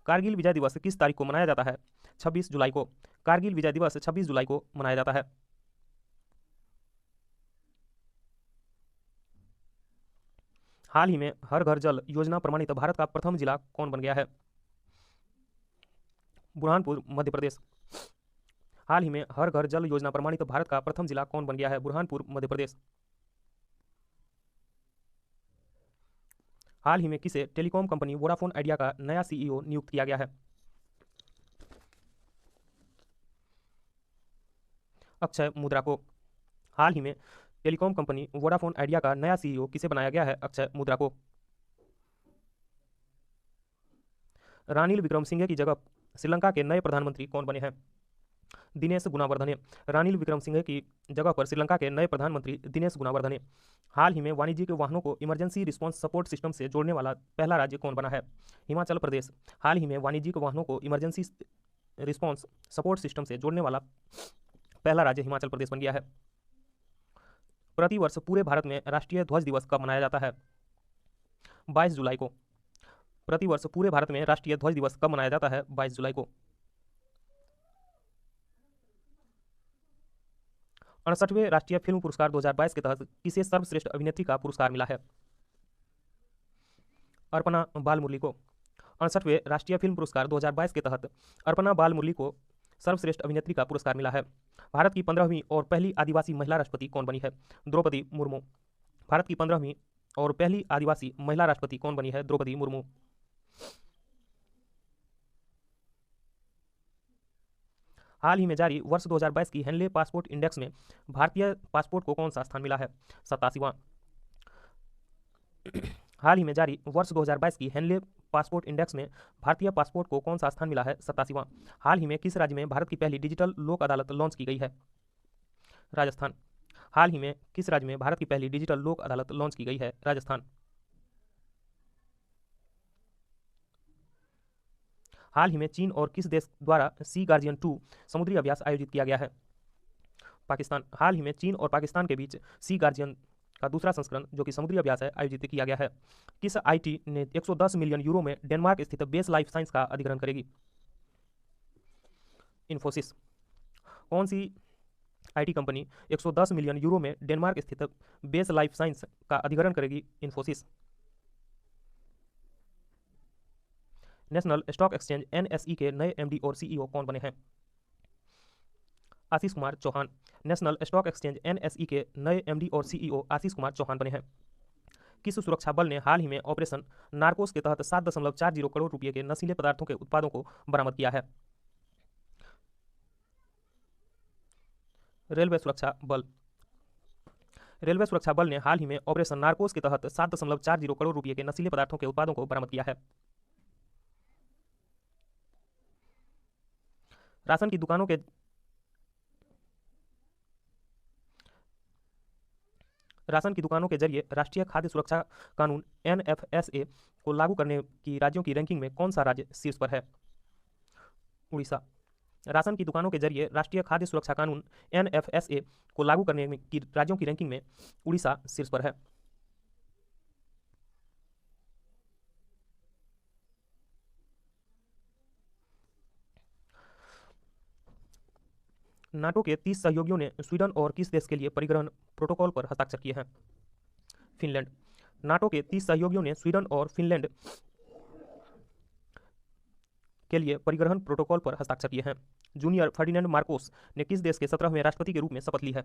कारगिल विजय दिवस किस तारीख को मनाया जाता है? 26 जुलाई को। कारगिल विजय दिवस 26 जुलाई को मनाया जाता है। हाल ही में हर घर जल योजना प्रमाणित भारत का प्रथम जिला कौन बन गया है? बुरहानपुर, मध्य प्रदेश। हाल ही में हर घर जल योजना प्रमाणित भारत का प्रथम जिला कौन बन गया है? बुरहानपुर, मध्य प्रदेश। हाल ही में किसे टेलीकॉम कंपनी वोडाफोन आइडिया का नया सीईओ नियुक्त किया गया है? अक्षय मुद्रा को। हाल ही में टेलीकॉम कंपनी वोडाफोन आइडिया का नया सीईओ किसे बनाया गया है? अक्षय मुद्रा को। रानिल विक्रमसिंघे की जगह श्रीलंका के नए प्रधानमंत्री कौन बने हैं? दिनेश गुणावर्धने। रानिल विक्रमसिंघे की जगह पर श्रीलंका के नए प्रधानमंत्री दिनेश गुणावर्धने। हाल ही में वाणिज्यिक वाहनों को इमरजेंसी रिस्पांस सपोर्ट सिस्टम से जोड़ने वाला पहला राज्य कौन बना है? हिमाचल प्रदेश। हाल ही में वाणिज्यिक वाहनों को इमरजेंसी रिस्पांस सपोर्ट सिस्टम से जोड़ने वाला पहला राज्य हिमाचल प्रदेश बन गया है। प्रतिवर्ष पूरे भारत में राष्ट्रीय ध्वज दिवस कब मनाया जाता है? 22 जुलाई को। प्रतिवर्ष पूरे भारत में राष्ट्रीय ध्वज दिवस कब मनाया जाता है? 22 जुलाई को। 68वें राष्ट्रीय फिल्म पुरस्कार 2022 के तहत किसे सर्वश्रेष्ठ अभिनेत्री का पुरस्कार मिला है? अर्पणा बालमुरली को। 68वें राष्ट्रीय फिल्म पुरस्कार 2022 के तहत अर्पणा बालमुरली को सर्वश्रेष्ठ अभिनेत्री का पुरस्कार मिला है। भारत की 15वीं और पहली आदिवासी महिला राष्ट्रपति कौन बनी है? द्रौपदी मुर्मू। भारत की 15वीं और पहली आदिवासी महिला राष्ट्रपति कौन बनी है? द्रौपदी मुर्मू। हाल ही में जारी वर्ष 2022 की हेनले पासपोर्ट इंडेक्स में भारतीय पासपोर्ट को कौन सा स्थान मिला है? 87वां। हाल ही में जारी वर्ष 2022 की हेनले पासपोर्ट इंडेक्स में भारतीय पासपोर्ट को कौन सा स्थान मिला है? 87वां। हाल ही में किस राज्य में भारत की पहली डिजिटल लोक अदालत लॉन्च की गई है? राजस्थान। हाल ही में किस राज्य में भारत की पहली डिजिटल लोक अदालत लॉन्च की गई है? राजस्थान। हाल ही में चीन और किस देश द्वारा सी गार्जियन 2 समुद्री अभ्यास आयोजित किया गया है? पाकिस्तान। हाल ही में चीन और पाकिस्तान के बीच सी गार्जियन का दूसरा संस्करण जो कि समुद्री अभ्यास है आयोजित किया गया है। किस आईटी ने 110 मिलियन यूरो में डेनमार्क स्थित बेस लाइफ साइंस का अधिग्रहण करेगी? इन्फोसिस। कौन सी आईटी कंपनी 110 मिलियन यूरो में डेनमार्क स्थित बेस लाइफ साइंस का अधिग्रहण करेगी? Infosys. National Stock Exchange NSE के नए एमडी और सीईओ कौन बने हैं? Ashish Kumar Chauhan. National Stock Exchange NSE के नए एमडी और सीईओ आशीष कुमार चौहान बने हैं। किस सुरक्षा बल ने हाल ही में ऑपरेशन नार्कोस के तहत 7.40 करोड़ रुपये के नशीले पदार्थों के उत्पादों को बरामद किया है? रेलवे सुरक्षा बल। रेलवे सुरक्षा बल ने हाल ही में ऑपरेशन नार्कोस के तहत 7.40 करोड़ रुपये के नशीले पदार्थों के उत्पादों को बरामद किया है। राशन की दुकानों के जरिए राष्ट्रीय खाद्य सुरक्षा कानून एनएफएसए को लागू करने की राज्यों की रैंकिंग में कौन सा राज्य शीर्ष पर है? उड़ीसा। राशन की दुकानों के जरिए राष्ट्रीय खाद्य सुरक्षा कानून एनएफएसए को लागू करने की राज्यों की रैंकिंग में उड़ीसा शीर्ष पर है। नाटो के 30 सहयोगियों ने स्वीडन और किस देश के लिए परिवहन प्रोटोकॉल पर हस्ताक्षर किए हैं? फिनलैंड। नाटो के 30 सहयोगियों ने स्वीडन और फिनलैंड के लिए परिवहन प्रोटोकॉल पर हस्ताक्षर किए हैं। जूनियर फर्डिनेंड मार्कोस ने किस देश के 17वें राष्ट्रपति के रूप में शपथ ली है?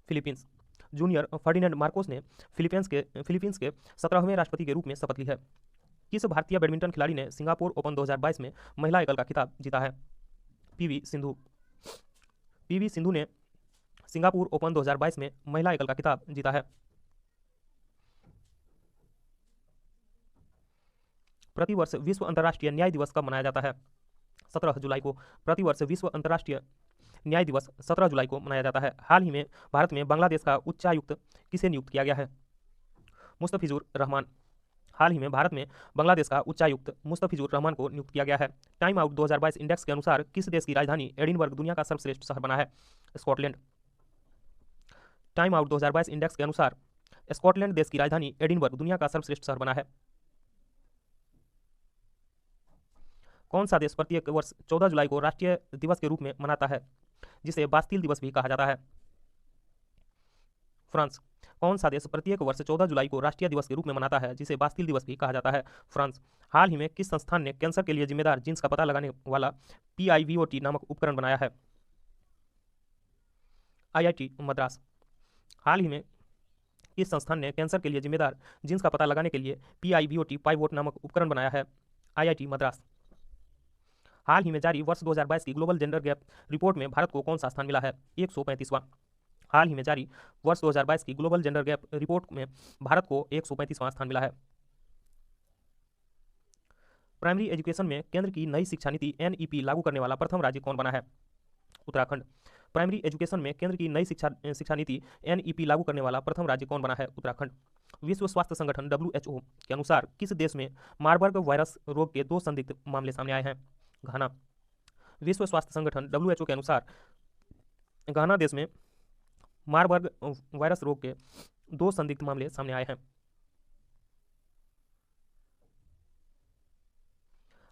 फिलीपींस। जूनियर फर्डिनेंड मार्कोस ने फिलीपींस के 17वें राष्ट्रपति के रूप में शपथ ली है। किस भारतीय बैडमिंटन खिलाड़ी ने सिंगापुर ओपन 2022 में महिला एकल का खिताब जीता है? पीवी सिंधु। पीवी सिंधु ने सिंगापुर ओपन 2022 में महिला एकल का खिताब जीता है। प्रतिवर्ष विश्व अंतर्राष्ट्रीय न्याय दिवस कब मनाया जाता है? 17 जुलाई को। प्रतिवर्ष विश्व अंतर्राष्ट्रीय न्याय दिवस 17 जुलाई को मनाया जाता है। हाल ही में भारत में बांग्लादेश का उच्चायुक्त किसे नियुक्त किया गया है? मुस्तफिजुर रहमान। हाल ही में भारत में बांग्लादेश का उच्चायुक्त मुस्तफिजुर रहमान को नियुक्त किया गया है। टाइम आउट 2022 इंडेक्स के अनुसार किस देश की राजधानी एडिनबर्ग दुनिया का सर्वश्रेष्ठ शहर बना है? स्कॉटलैंड। टाइम आउट 2022 इंडेक्स के अनुसार स्कॉटलैंड देश की राजधानी एडिनबर्ग दुनिया का सर्वश्रेष्ठ शहर बना है। कौन सा देश प्रत्येक वर्ष 14 जुलाई को राष्ट्रीय दिवस के रूप में मनाता है, जिसे बास्तिल दिवस भी कहा जाता है? फ्रांस। कौन सा देश प्रत्येक वर्ष 14 जुलाई को राष्ट्रीय दिवस के रूप में मनाता है, जिसे बास्तिल दिवस भी कहा जाता है? फ्रांस। हाल ही में किस संस्थान ने कैंसर के लिए जिम्मेदार जीन्स का पता लगाने वाला PIVOT नामक उपकरण बनाया है? IIT मद्रास। हाल ही में किस संस्थान ने कैंसर के लिए जिम्मेदार जीन्स का पता लगाने के लिए PIVOT पाइवोट नामक उपकरण बनाया है? IIT मद्रास। हाल ही में जारी वर्ष 2022 की ग्लोबल जेंडर गैप रिपोर्ट में भारत को कौन सा स्थान मिला है? 135वां। हाल ही में जारी वर्ष 2022 की ग्लोबल जेंडर गैप रिपोर्ट में भारत को 135वां स्थान मिला है। प्राइमरी एजुकेशन में केंद्र की नई शिक्षा नीति NEP लागू करने वाला प्रथम राज्य कौन बना है? उत्तराखंड। प्राइमरी एजुकेशन में केंद्र की नई शिक्षा नीति NEP लागू करने वाला प्रथम राज्य कौन बना है? उत्तराखंड। विश्व स्वास्थ्य संगठन WHO के अनुसार किस देश में मार्बर्ग वायरस रोग के 2 संदिग्ध मामले सामने आए हैं? घाना। विश्व स्वास्थ्य संगठन WHO के अनुसार घाना देश में मार्बर्ग वायरस रोग के 2 संदिग्ध मामले सामने आए हैं।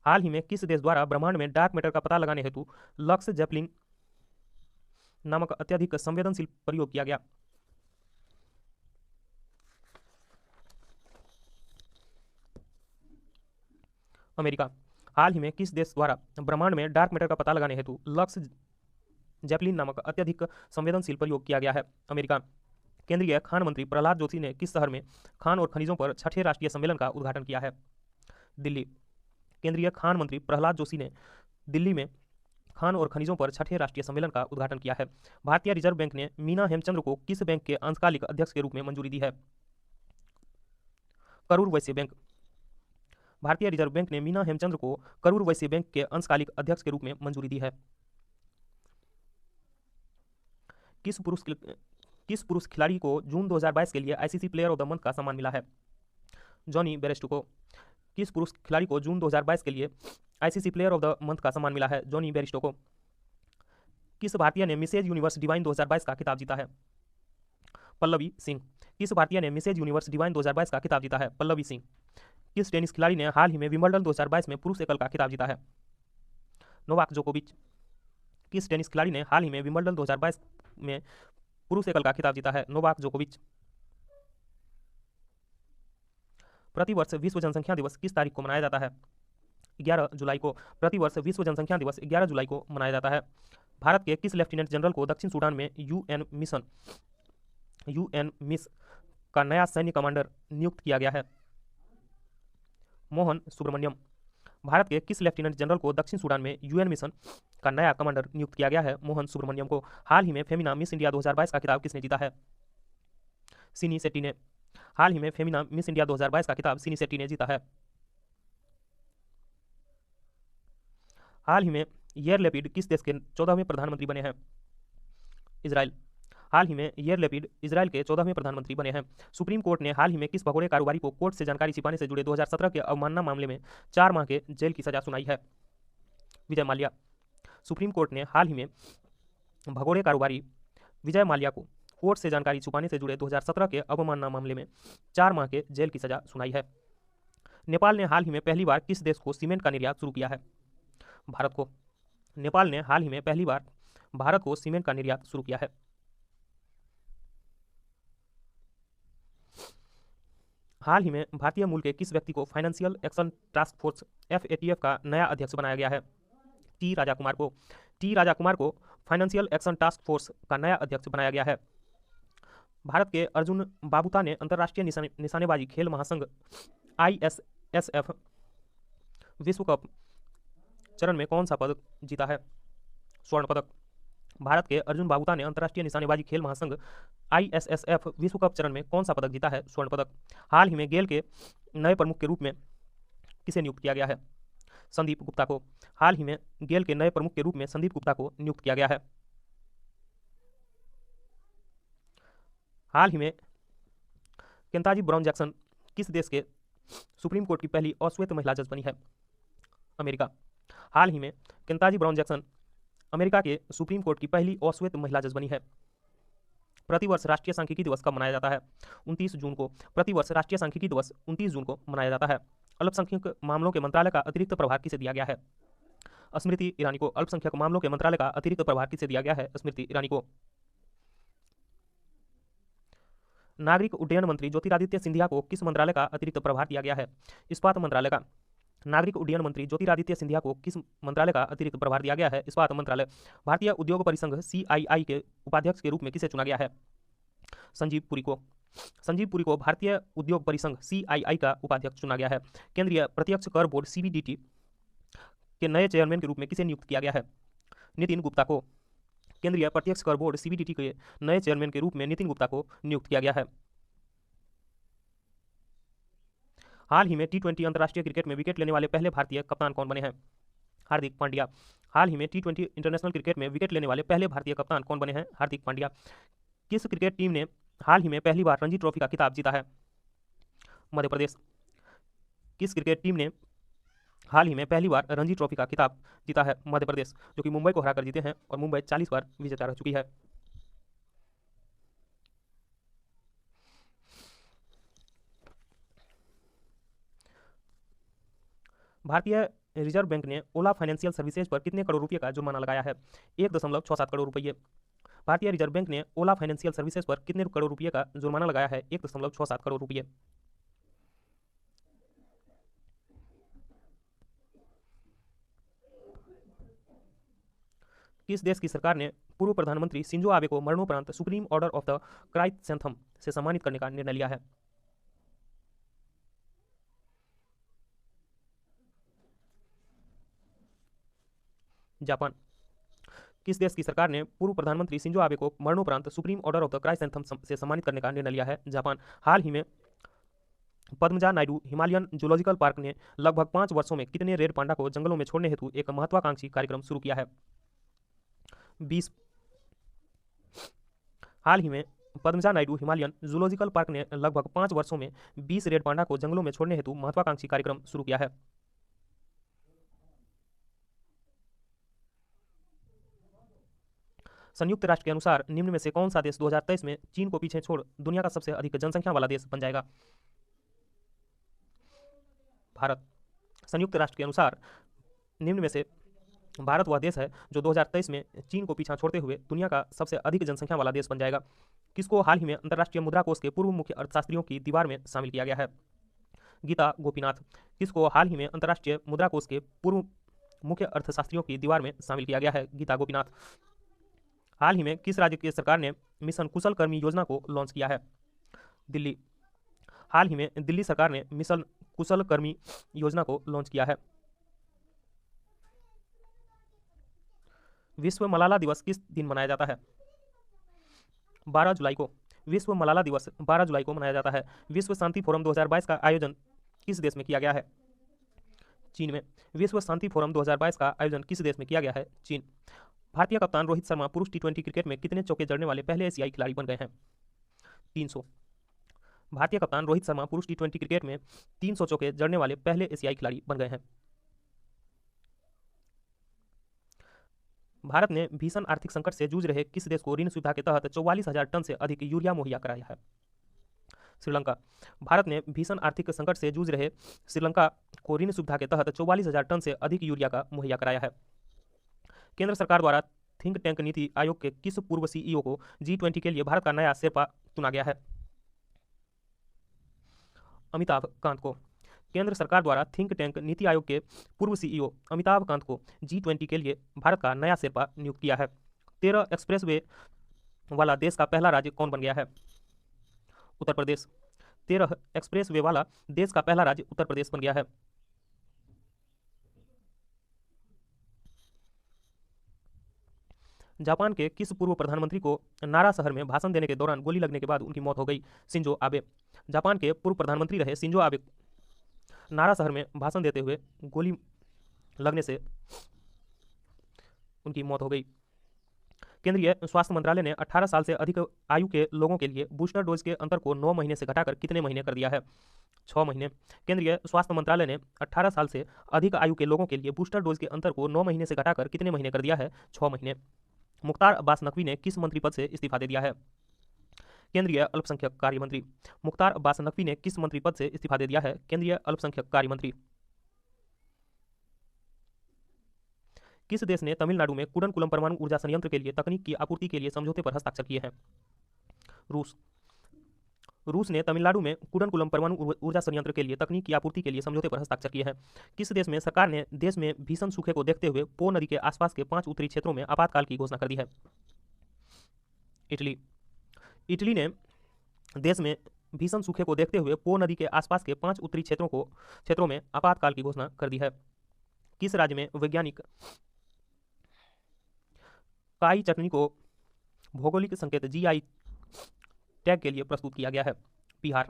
हाल ही में किस देश द्वारा ब्रह्मांड में डार्क मैटर का पता लगाने हेतु लक्स जेपलिन नामक अत्यधिक संवेदनशील प्रयोग किया गया? अमेरिका। हाल ही में किस देश द्वारा ब्रह्मांड में डार्क मैटर का पता लगाने हेतु लक्स जेपलिन नामक अत्यधिक संवेदनशील प्रयोग किया गया है? अमेरिका। केंद्रीय खान मंत्री प्रहलाद जोशी ने किस शहर में खान और खनिजों पर 6ठे राष्ट्रीय सम्मेलन का उद्घाटन किया है? दिल्ली। केंद्रीय खान मंत्री प्रहलाद जोशी ने दिल्ली में खान और खनिजों पर 6ठे राष्ट्रीय सम्मेलन का उद्घाटन किया है। भारतीय रिजर्व बैंक ने मीना हेमचंद्र को किस बैंक के अंशकालिक अध्यक्ष के रूप में मंजूरी दी है? करूर वैश्य बैंक। भारतीय रिजर्व बैंक ने मीना हेमचंद्र को करूर वैश्य बैंक के अंशकालिक अध्यक्ष के रूप में मंजूरी दी है। किस पुरुष खिलाड़ी को जून 2022 के लिए ICC player of the month का सम्मान मिला है? जॉनी बेरेस्टो को। किस पुरुष खिलाड़ी को जून 2022 के लिए ICC player of the month का सम्मान मिला है? जॉनी बेरेस्टो को। किस भारतीय ने मिसेज यूनिवर्स डिवाइन 2022 का खिताब जीता है? पल्लवी सिंह। किस भारतीय ने मिसेज यूनिवर्स डिवाइन 2022 का खिताब जीता है? पल्लवी सिंह। किस टेनिस खिलाड़ी ने हाल ही में विंबलडन 2022 में पुरुष एकल का खिताब जीता है? नोवाक जोकोविच। किस टेनिस खिलाड़ी ने हाल ही में विंबलडन 2022 में पुरुष एकल का खिताब जीता है? नोवाक जोकोविच। प्रतिवर्ष विश्व जनसंख्या दिवस किस तारीख को मनाया जाता है? 11 जुलाई को। प्रतिवर्ष विश्व जनसंख्या दिवस 11 जुलाई को मनाया जाता है। भारत के किस लेफ्टिनेंट जनरल को दक्षिण सूडान में UN मिस का नया सैन्य कमांडर नियुक्त किया गया है? मोहन सुब्रमण्यम। भारत के किस लेफ्टिनेंट जनरल को दक्षिण सूडान में UN मिशन का नया कमांडर नियुक्त किया गया है? मोहन सुब्रमण्यम को। हाल ही में फेमिना मिस इंडिया 2022 का खिताब किसने जीता है? सिनी शेट्टी ने। हाल ही में फेमिना मिस इंडिया 2022 का खिताब सिनी शेट्टी ने जीता है। हाल ही में येर लैपिड किस देश के 14वें प्रधानमंत्री बने हैं? इजराइल। हाल ही में येर लैपिड इजराइल के 14वें प्रधानमंत्री बने हैं। सुप्रीम कोर्ट ने हाल ही में किस भगोड़े कारोबारी को कोर्ट से जानकारी छिपाने से जुड़े 2017 के अवमानना मामले में 4 माह के जेल की सजा सुनाई है? विजय माल्या। सुप्रीम कोर्ट ने हाल ही में भगोड़े कारोबारी विजय माल्या को कोर्ट से जानकारी छुपाने से जुड़े 2017 के अवमानना मामले में 4 माह के जेल की सजा सुनाई है। नेपाल ने हाल ही में पहली बार किस देश को सीमेंट का निर्यात शुरू किया है? भारत को। नेपाल ने हाल ही में पहली बार भारत को सीमेंट का निर्यात शुरू किया है। हाल ही में भारतीय मूल के किस व्यक्ति को financial action task force FATF का नया अध्यक्ष बनाया गया है? टी राजा कुमार को। टी राजा कुमार को फाइनेंशियल एक्शन टास्क फोर्स का नया अध्यक्ष बनाया गया है। भारत के अर्जुन बाबूता ने अंतर्राष्ट्रीय निशानेबाजी खेल महासंघ ISSF विश्व कप चरण में कौन सा पदक जीता है? स्वर्ण पदक। भारत के अर्जुन बाबूता ने अंतर्राष्ट्रीय निशानेबाजी खेल महासंघ ISSF विश्व कप चरण में कौन सा पदक जीता है? स्वर्ण पदक। हाल ही में गेल के नए प्रमुख के रूप में किसे नियुक्त किया गया है? संदीप गुप्ता को। हाल ही में गेल के नए प्रमुख के रूप में संदीप गुप्ता को नियुक्त किया गया है। हाल ही में केंताजी ब्राउन जैक्सन किस देश के सुप्रीम कोर्ट की पहली अश्वेत महिला जज बनी है? अमेरिका। हाल ही में केंताजी ब्राउन जैक्सन अमेरिका के सुप्रीम कोर्ट की पहली अश्वेत महिला जज बनी है। प्रतिवर्ष राष्ट्रीय सांख्यिकी दिवस कब मनाया जाता है? 29 जून को। प्रतिवर्ष राष्ट्रीय सांख्यिकी दिवस 29 जून को मनाया जाता है। अल्पसंख्यक मामलों के मंत्रालय का अतिरिक्त प्रभार किसे दिया गया है? स्मृति ईरानी को। अल्पसंख्यक मामलों के मंत्रालय का अतिरिक्त प्रभार किसे दिया गया है? स्मृति ईरानी को। नागरिक उड्डयन मंत्री ज्योतिरादित्य सिंधिया को किस मंत्रालय का अतिरिक्त प्रभार दिया गया है? इस्पात मंत्रालय का। नागरिक उड्डयन मंत्री ज्योतिरादित्य सिंधिया को किस मंत्रालय का अतिरिक्त प्रभार दिया गया है? इस्पात मंत्रालय। भारतीय उद्योग परिसंघ CII के उपाध्यक्ष के रूप में किसे चुना गया है? संजीव पुरी को। संजीव पुरी को भारतीय उद्योग परिसंघ CII का उपाध्यक्ष चुना गया है। केंद्रीय प्रत्यक्ष कर बोर्ड CBDT के नए चेयरमैन के रूप में किसे नियुक्त किया गया है? नितिन गुप्ता को। केंद्रीय प्रत्यक्ष कर बोर्ड CBDT के नए चेयरमैन के रूप में नितिन गुप्ता को नियुक्त किया गया है। हाल ही में T20 अंतर्राष्ट्रीय क्रिकेट में विकेट लेने वाले पहले भारतीय कप्तान कौन बने हैं? हार्दिक पांड्या। हाल ही में T20 इंटरनेशनल क्रिकेट में विकेट लेने वाले पहले भारतीय कप्तान कौन बने हैं? हार्दिक पांड्या। किस क्रिकेट टीम ने हाल ही में पहली बार रणजी ट्रॉफी का खिताब जीता है? मध्य प्रदेश। किस क्रिकेट टीम ने हाल ही में पहली बार रणजी ट्रॉफी का खिताब जीता है? मध्य प्रदेश, जो कि मुंबई को हराकर जीते हैं और मुंबई 40 बार विजेता रह चुकी है। भारतीय रिजर्व बैंक ने ओला फाइनेंशियल सर्विसेज पर कितने करोड़ रुपये का जुर्माना लगाया है? 1.67 करोड़ रुपये। भारतीय रिजर्व बैंक ने ओला फाइनेंशियल सर्विसेज पर कितने करोड़ रुपये का जुर्माना लगाया है? 1.67 करोड़ रुपये। किस देश की सरकार ने पूर्व प्रधानमंत्री शिंजो आबे को मरणोपरांत सुप्रीम ऑर्डर ऑफ द क्राइसेंथम से सम्मानित करने का निर्णय लिया है? जापान। किस देश की सरकार ने पूर्व प्रधानमंत्री शिंजो आबे को मरणोपरांत सुप्रीम ऑर्डर ऑफ द क्राइसेंथम से सम्मानित करने का निर्णय लिया है? जापान। हाल ही में Padmaja Naidu Himalayan zoological park ने लगभग 5 वर्षों में कितने रेड पांडा को जंगलों में छोड़ने हेतु एक महत्वाकांक्षी कार्यक्रम शुरू किया है? 20। हाल ही में Padmaja Naidu Himalayan zoological park ने लगभग 5 वर्षों में 20 रेड पांडा को जंगलों में छोड़ने हेतु महत्वाकांक्षी कार्यक्रम शुरू किया है। संयुक्त राष्ट्र के अनुसार निम्न में से कौन सा देश 2023 में चीन को पीछे छोड़ दुनिया का सबसे अधिक जनसंख्या वाला देश बन जाएगा? भारत। संयुक्त राष्ट्र के अनुसार निम्न में से भारत वह देश है जो 2023 में चीन को पीछा छोड़ते हुए दुनिया का सबसे अधिक जनसंख्या वाला देश बन जाएगा। किसको हाल ही में अंतर्राष्ट्रीय मुद्रा कोष के पूर्व मुख्य अर्थशास्त्रियों की दीवार में शामिल किया गया है? गीता गोपीनाथ। किसको हाल ही में अंतर्राष्ट्रीय मुद्रा कोष के पूर्व मुख्य अर्थशास्त्रियों की दीवार में शामिल किया गया है? गीता गोपीनाथ। हाल ही में किस राज्य की सरकार ने मिशन कुशल कर्मी योजना को लॉन्च किया है? दिल्ली। हाल ही में दिल्ली सरकार ने मिशन कुशल कर्मी योजना को लॉन्च किया है। विश्व मलाला दिवस किस दिन मनाया जाता है? 12 जुलाई को। विश्व मलाला दिवस 12 जुलाई को मनाया जाता है। विश्व शांति फोरम 2022 का आयोजन किस देश में किया गया है? चीन में। विश्व शांति फोरम 2022 का आयोजन किस देश में किया गया है? चीन। भारतीय कप्तान रोहित शर्मा पुरुष T20 क्रिकेट में कितने चौके जड़ने वाले पहले एशियाई खिलाड़ी बन गए हैं? 300। भारतीय कप्तान रोहित शर्मा पुरुष T20 क्रिकेट में 300 चौके जड़ने वाले पहले एशियाई खिलाड़ी बन गए हैं। भारत ने भीषण आर्थिक संकट से जूझ रहे किस देश को ऋण सुविधा के तहत 44,000 टन से अधिक यूरिया मुहैया कराया है? श्रीलंका। भारत ने भीषण आर्थिक संकट से जूझ रहे श्रीलंका को ऋण सुविधा के तहत 44,000 टन से अधिक यूरिया का मुहैया कराया है। केंद्र सरकार द्वारा थिंक टैंक नीति आयोग के किस पूर्व CEO को G20 के लिए भारत का नया शेरपा चुना गया है? अमिताभ कांत को। केंद्र सरकार द्वारा थिंक टैंक नीति आयोग के पूर्व CEO अमिताभ कांत को G20 के लिए भारत का नया शेरपा नियुक्त किया है। 13 एक्सप्रेसवे वाला देश का पहला राज्य कौन बन गया है? उत्तर प्रदेश। 13 एक्सप्रेसवे वाला देश का पहला राज्य उत्तर प्रदेश बन गया है। जापान के किस पूर्व प्रधानमंत्री को नारा शहर में भाषण देने के दौरान गोली लगने के बाद उनकी मौत हो गई? Shinzo Abe. जापान के पूर्व प्रधानमंत्री रहे शिंजो आबे नारा शहर में भाषण देते हुए गोली लगने से उनकी मौत हो गई। केंद्रीय स्वास्थ्य मंत्रालय ने 18 साल से अधिक आयु के लोगों के लिए बूस्टर डोज के अंतर को 9 महीने से घटाकर कितने महीने कर दिया है? 6 महीने। केंद्रीय स्वास्थ्य मंत्रालय ने 18 साल से अधिक आयु के लोगों के लिए बूस्टर डोज के अंतर को 9 महीने से घटाकर कितने महीने कर दिया है? 6 महीने। मुख्तार अब्बास नकवी ने किस मंत्री पद से इस्तीफा दे दिया है? केंद्रीय अल्पसंख्यक कार्य मंत्री। मुख्तार अब्बास नकवी ने किस मंत्री पद से इस्तीफा दे दिया है? केंद्रीय अल्पसंख्यक कार्य मंत्री। किस देश ने तमिलनाडु में कुडनकुलम परमाणु ऊर्जा संयंत्र के लिए तकनीक की आपूर्ति के लिए समझौते पर हस्ताक्षर किए हैं? रूस। रूस ने तमिलनाडु में कुडनकुलम परमाणु ऊर्जा संयंत्र के लिए तकनीक की आपूर्ति के लिए समझौते पर हस्ताक्षर किए हैं। किस देश में सरकार ने देश में भीषण सूखे को देखते हुए पो नदी के आसपास के 5 उत्तरी क्षेत्रों में आपातकाल की घोषणा कर दी है? इटली। इटली ने देश में भीषण सूखे को देखते हुए पो नदी के आसपास के 5 उत्तरी क्षेत्रों में आपातकाल की घोषणा कर दी है। किस राज्य में वैज्ञानिक काई चटनी को भौगोलिक संकेत GI टैग के लिए प्रस्तुत किया गया है? बिहार।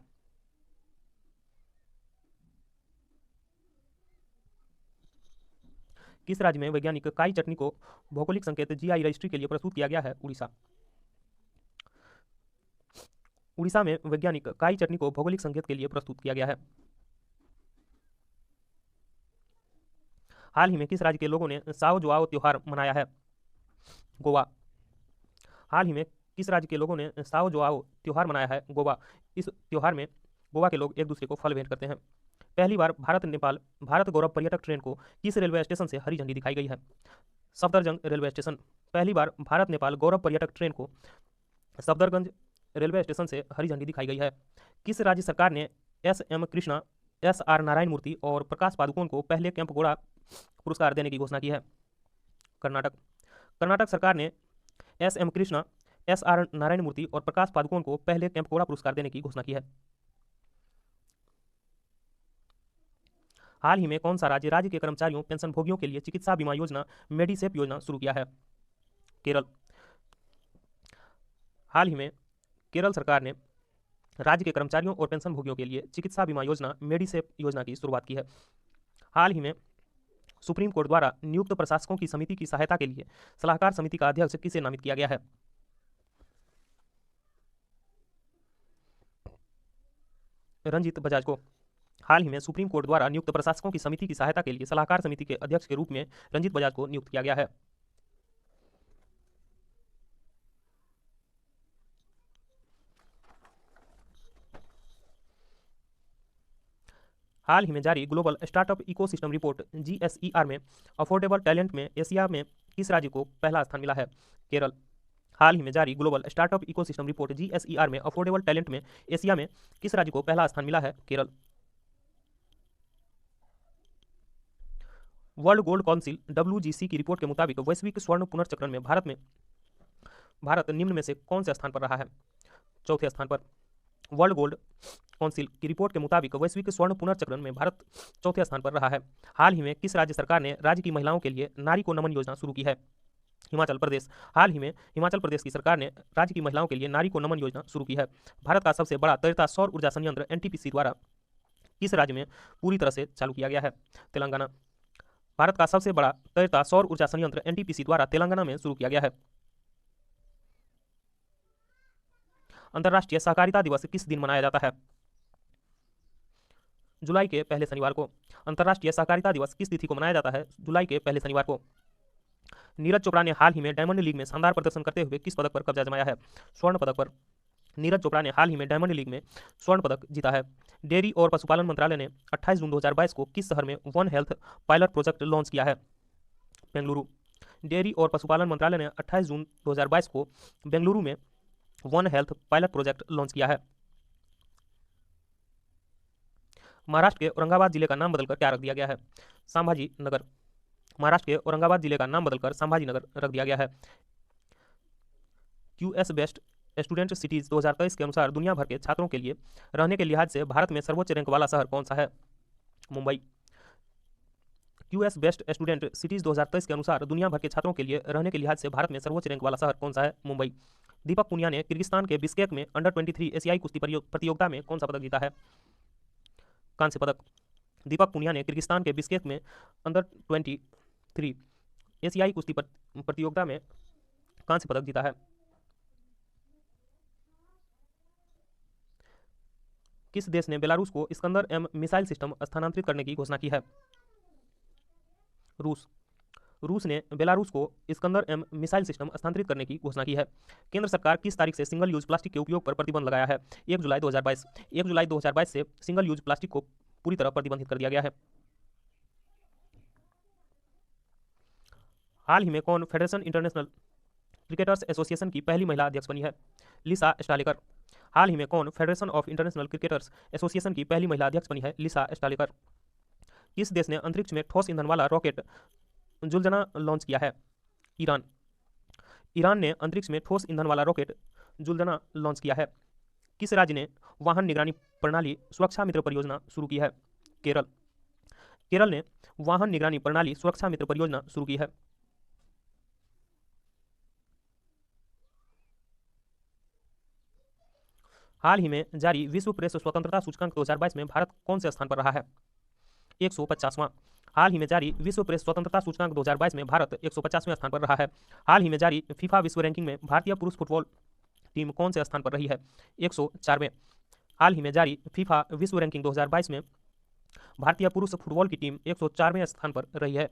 किस राज्य में वैज्ञानिक काई चटनी को भौगोलिक संकेत GI रजिस्ट्री के लिए प्रस्तुत किया गया है? उड़ीसा। उड़ीसा में वैज्ञानिक काई चटनी को भौगोलिक संकेत के लिए प्रस्तुत किया गया है। हाल ही में किस राज्य के लोगों ने साओ जोआओ त्योहार मनाया है? गोवा। हाल ही में किस राज्य के लोगों ने साओ जोआओ त्योहार मनाया है? गोवा। इस त्योहार में गोवा के लोग एक दूसरे को फल भेंट करते हैं। पहली बार भारत नेपाल भारत गौरव पर्यटक ट्रेन को किस रेलवे स्टेशन से हरी झंडी दिखाई गई है? Safdarjung railway station. पहली बार भारत नेपाल गौरव पर्यटक ट्रेन को सफदरगंज रेलवे स्टेशन से हरी झंडी दिखाई गई है। किस राज्य सरकार ने SM कृष्णा, SR नारायण मूर्ति और प्रकाश पादुकोण को पहले कैंपगोड़ा पुरस्कार देने की घोषणा की है? कर्नाटक। कर्नाटक सरकार ने SM कृष्णा, SR नारायण मूर्ति और प्रकाश पादुकोण को पहले कैंपगोड़ा पुरस्कार देने की घोषणा की है। हाल ही में कौन सा राज्य के कर्मचारियों पेंशनभोगियों के लिए चिकित्सा बीमा योजना मेडिसेप योजना शुरू किया है? केरल। हाल ही में केरल सरकार ने राज्य के कर्मचारियों और पेंशनभोगियों के लिए चिकित्सा बीमा योजना मेडिसेप योजना की शुरुआत की है। हाल ही में सुप्रीम कोर्ट द्वारा नियुक्त प्रशासकों की समिति की सहायता के लिए सलाहकार समिति का अध्यक्ष किसे नामित किया गया है? रंजीत बजाज को। हाल ही में सुप्रीम कोर्ट द्वारा नियुक्त प्रशासकों की समिति की सहायता के लिए सलाहकार समिति के अध्यक्ष के रूप में रंजीत बजाज को नियुक्त किया गया है। हाल ही में जारी global startup ecosystem report GSER में अफोर्डेबल टैलेंट में एशिया में किस राज्य को पहला स्थान मिला है? केरल। हाल ही में जारी global startup ecosystem report GSER में अफोर्डेबल टैलेंट में एशिया में किस राज्य को पहला स्थान मिला है? Kerala. World gold council WGC की रिपोर्ट के मुताबिक वैश्विक स्वर्ण पुनर्चक्रण में भारत निम्न में से कौन से स्थान पर रहा है? चौथे स्थान पर। वर्ल्ड गोल्ड काउंसिल की रिपोर्ट के मुताबिक वैश्विक स्वर्ण पुनर्चक्रण में भारत चौथे स्थान पर रहा है। हाल ही में किस राज्य सरकार ने राज्य की महिलाओं के लिए नारी को नमन योजना शुरू की है? हिमाचल प्रदेश। हाल ही में हिमाचल प्रदेश की सरकार ने राज्य की महिलाओं के लिए नारी को नमन योजना शुरू की है। भारत का सबसे बड़ा तैरता सौर ऊर्जा संयंत्र NTPC द्वारा किस राज्य में पूरी तरह से चालू किया गया है? तेलंगाना। भारत का सबसे बड़ा तैरता सौर ऊर्जा संयंत्र NTPC द्वारा तेलंगाना में शुरू किया गया है। अंतर्राष्ट्रीय सहकारिता दिवस किस दिन मनाया जाता है? जुलाई के पहले शनिवार को। अंतर्राष्ट्रीय सहकारिता दिवस किस तिथि को मनाया जाता है? जुलाई के पहले शनिवार को। नीरज चोपड़ा ने हाल ही में डायमंड लीग में शानदार प्रदर्शन करते हुए किस पदक पर कब्जा जमाया है? स्वर्ण पदक पर। नीरज चोपड़ा ने हाल ही में डायमंड लीग में स्वर्ण पदक जीता है। डेयरी और पशुपालन मंत्रालय ने 28 जून 2022 को किस शहर में one health pilot project launch किया है? बेंगलुरु। डेयरी और पशुपालन मंत्रालय ने 28 जून 2022 को बेंगलुरु में one health pilot project launch किया है। महाराष्ट्र के औरंगाबाद जिले का नाम बदलकर क्या रख दिया गया है? संभाजी नगर। महाराष्ट्र के औरंगाबाद जिले का नाम बदलकर संभाजी नगर रख दिया गया है। QS बेस्ट स्टूडेंट सिटीज 2023 के अनुसार दुनिया भर के छात्रों के लिए रहने के लिहाज से भारत में सर्वोच्च रैंक वाला शहर कौन सा है? Mumbai. QS best student cities 2023 के अनुसार दुनिया भर के छात्रों के लिए रहने के लिहाज से भारत में सर्वोच्च रैंक वाला शहर कौन सा है? मुंबई। दीपक पुनिया ने किर्गिस्तान के बिश्केक में अंडर-23 एशियाई कुश्ती प्रतियोगिता में कौन सा पदक जीता है? कांस्य पदक। दीपक पुनिया ने किर्गिस्तान के बिश्केक में अंडर-23 एशियाई कुश्ती प्रतियोगिता में कांस्य पदक जीता है। किस देश ने बेलारूस को इस्कंदर एम मिसाइल सिस्टम स्थानांतरित करने की घोषणा की है? रूस। रूस ने बेलारूस को इस्कंदर एम मिसाइल सिस्टम स्थानांतरित करने की घोषणा की है। केंद्र सरकार किस तारीख से सिंगल यूज प्लास्टिक के उपयोग पर प्रतिबंध लगाया है? 1 जुलाई 2022। 1 जुलाई 2022 से सिंगल यूज प्लास्टिक को पूरी तरह प्रतिबंधित कर दिया गया है। हाल ही में कौन फेडरेशन इंटरनेशनल क्रिकेटर्स एसोसिएशन की पहली महिला अध्यक्ष बनी है? लिसा स्टालेकर। हाल ही में कौन federation of international cricketers association की पहली महिला अध्यक्ष बनी है? लिसा स्टालेकर। किस देश ने अंतरिक्ष में ठोस ईंधन वाला रॉकेट जुलजना लॉन्च किया है? ईरान। ईरान ने अंतरिक्ष में ठोस ईंधन वाला रॉकेट जुलजना लॉन्च किया है। किस राज्य ने वाहन निगरानी प्रणाली सुरक्षा मित्र परियोजना शुरू की है? केरल। केरल ने वाहन निगरानी प्रणाली सुरक्षा मित्र परियोजना शुरू की है। हाल ही में जारी विश्व प्रेस स्वतंत्रता सूचकांक 2022 में भारत कौन से स्थान पर रहा है? 150वां। हाल ही में जारी विश्व प्रेस स्वतंत्रता सूचकांक 2022 में भारत 150वें स्थान पर रहा है। हाल ही में जारी फीफा विश्व रैंकिंग में भारतीय पुरुष फुटबॉल टीम कौन से स्थान पर रही है? 104वें। हाल ही में जारी फीफा विश्व रैंकिंग 2022 में भारतीय पुरुष फुटबॉल की टीम 104वें स्थान पर रही है।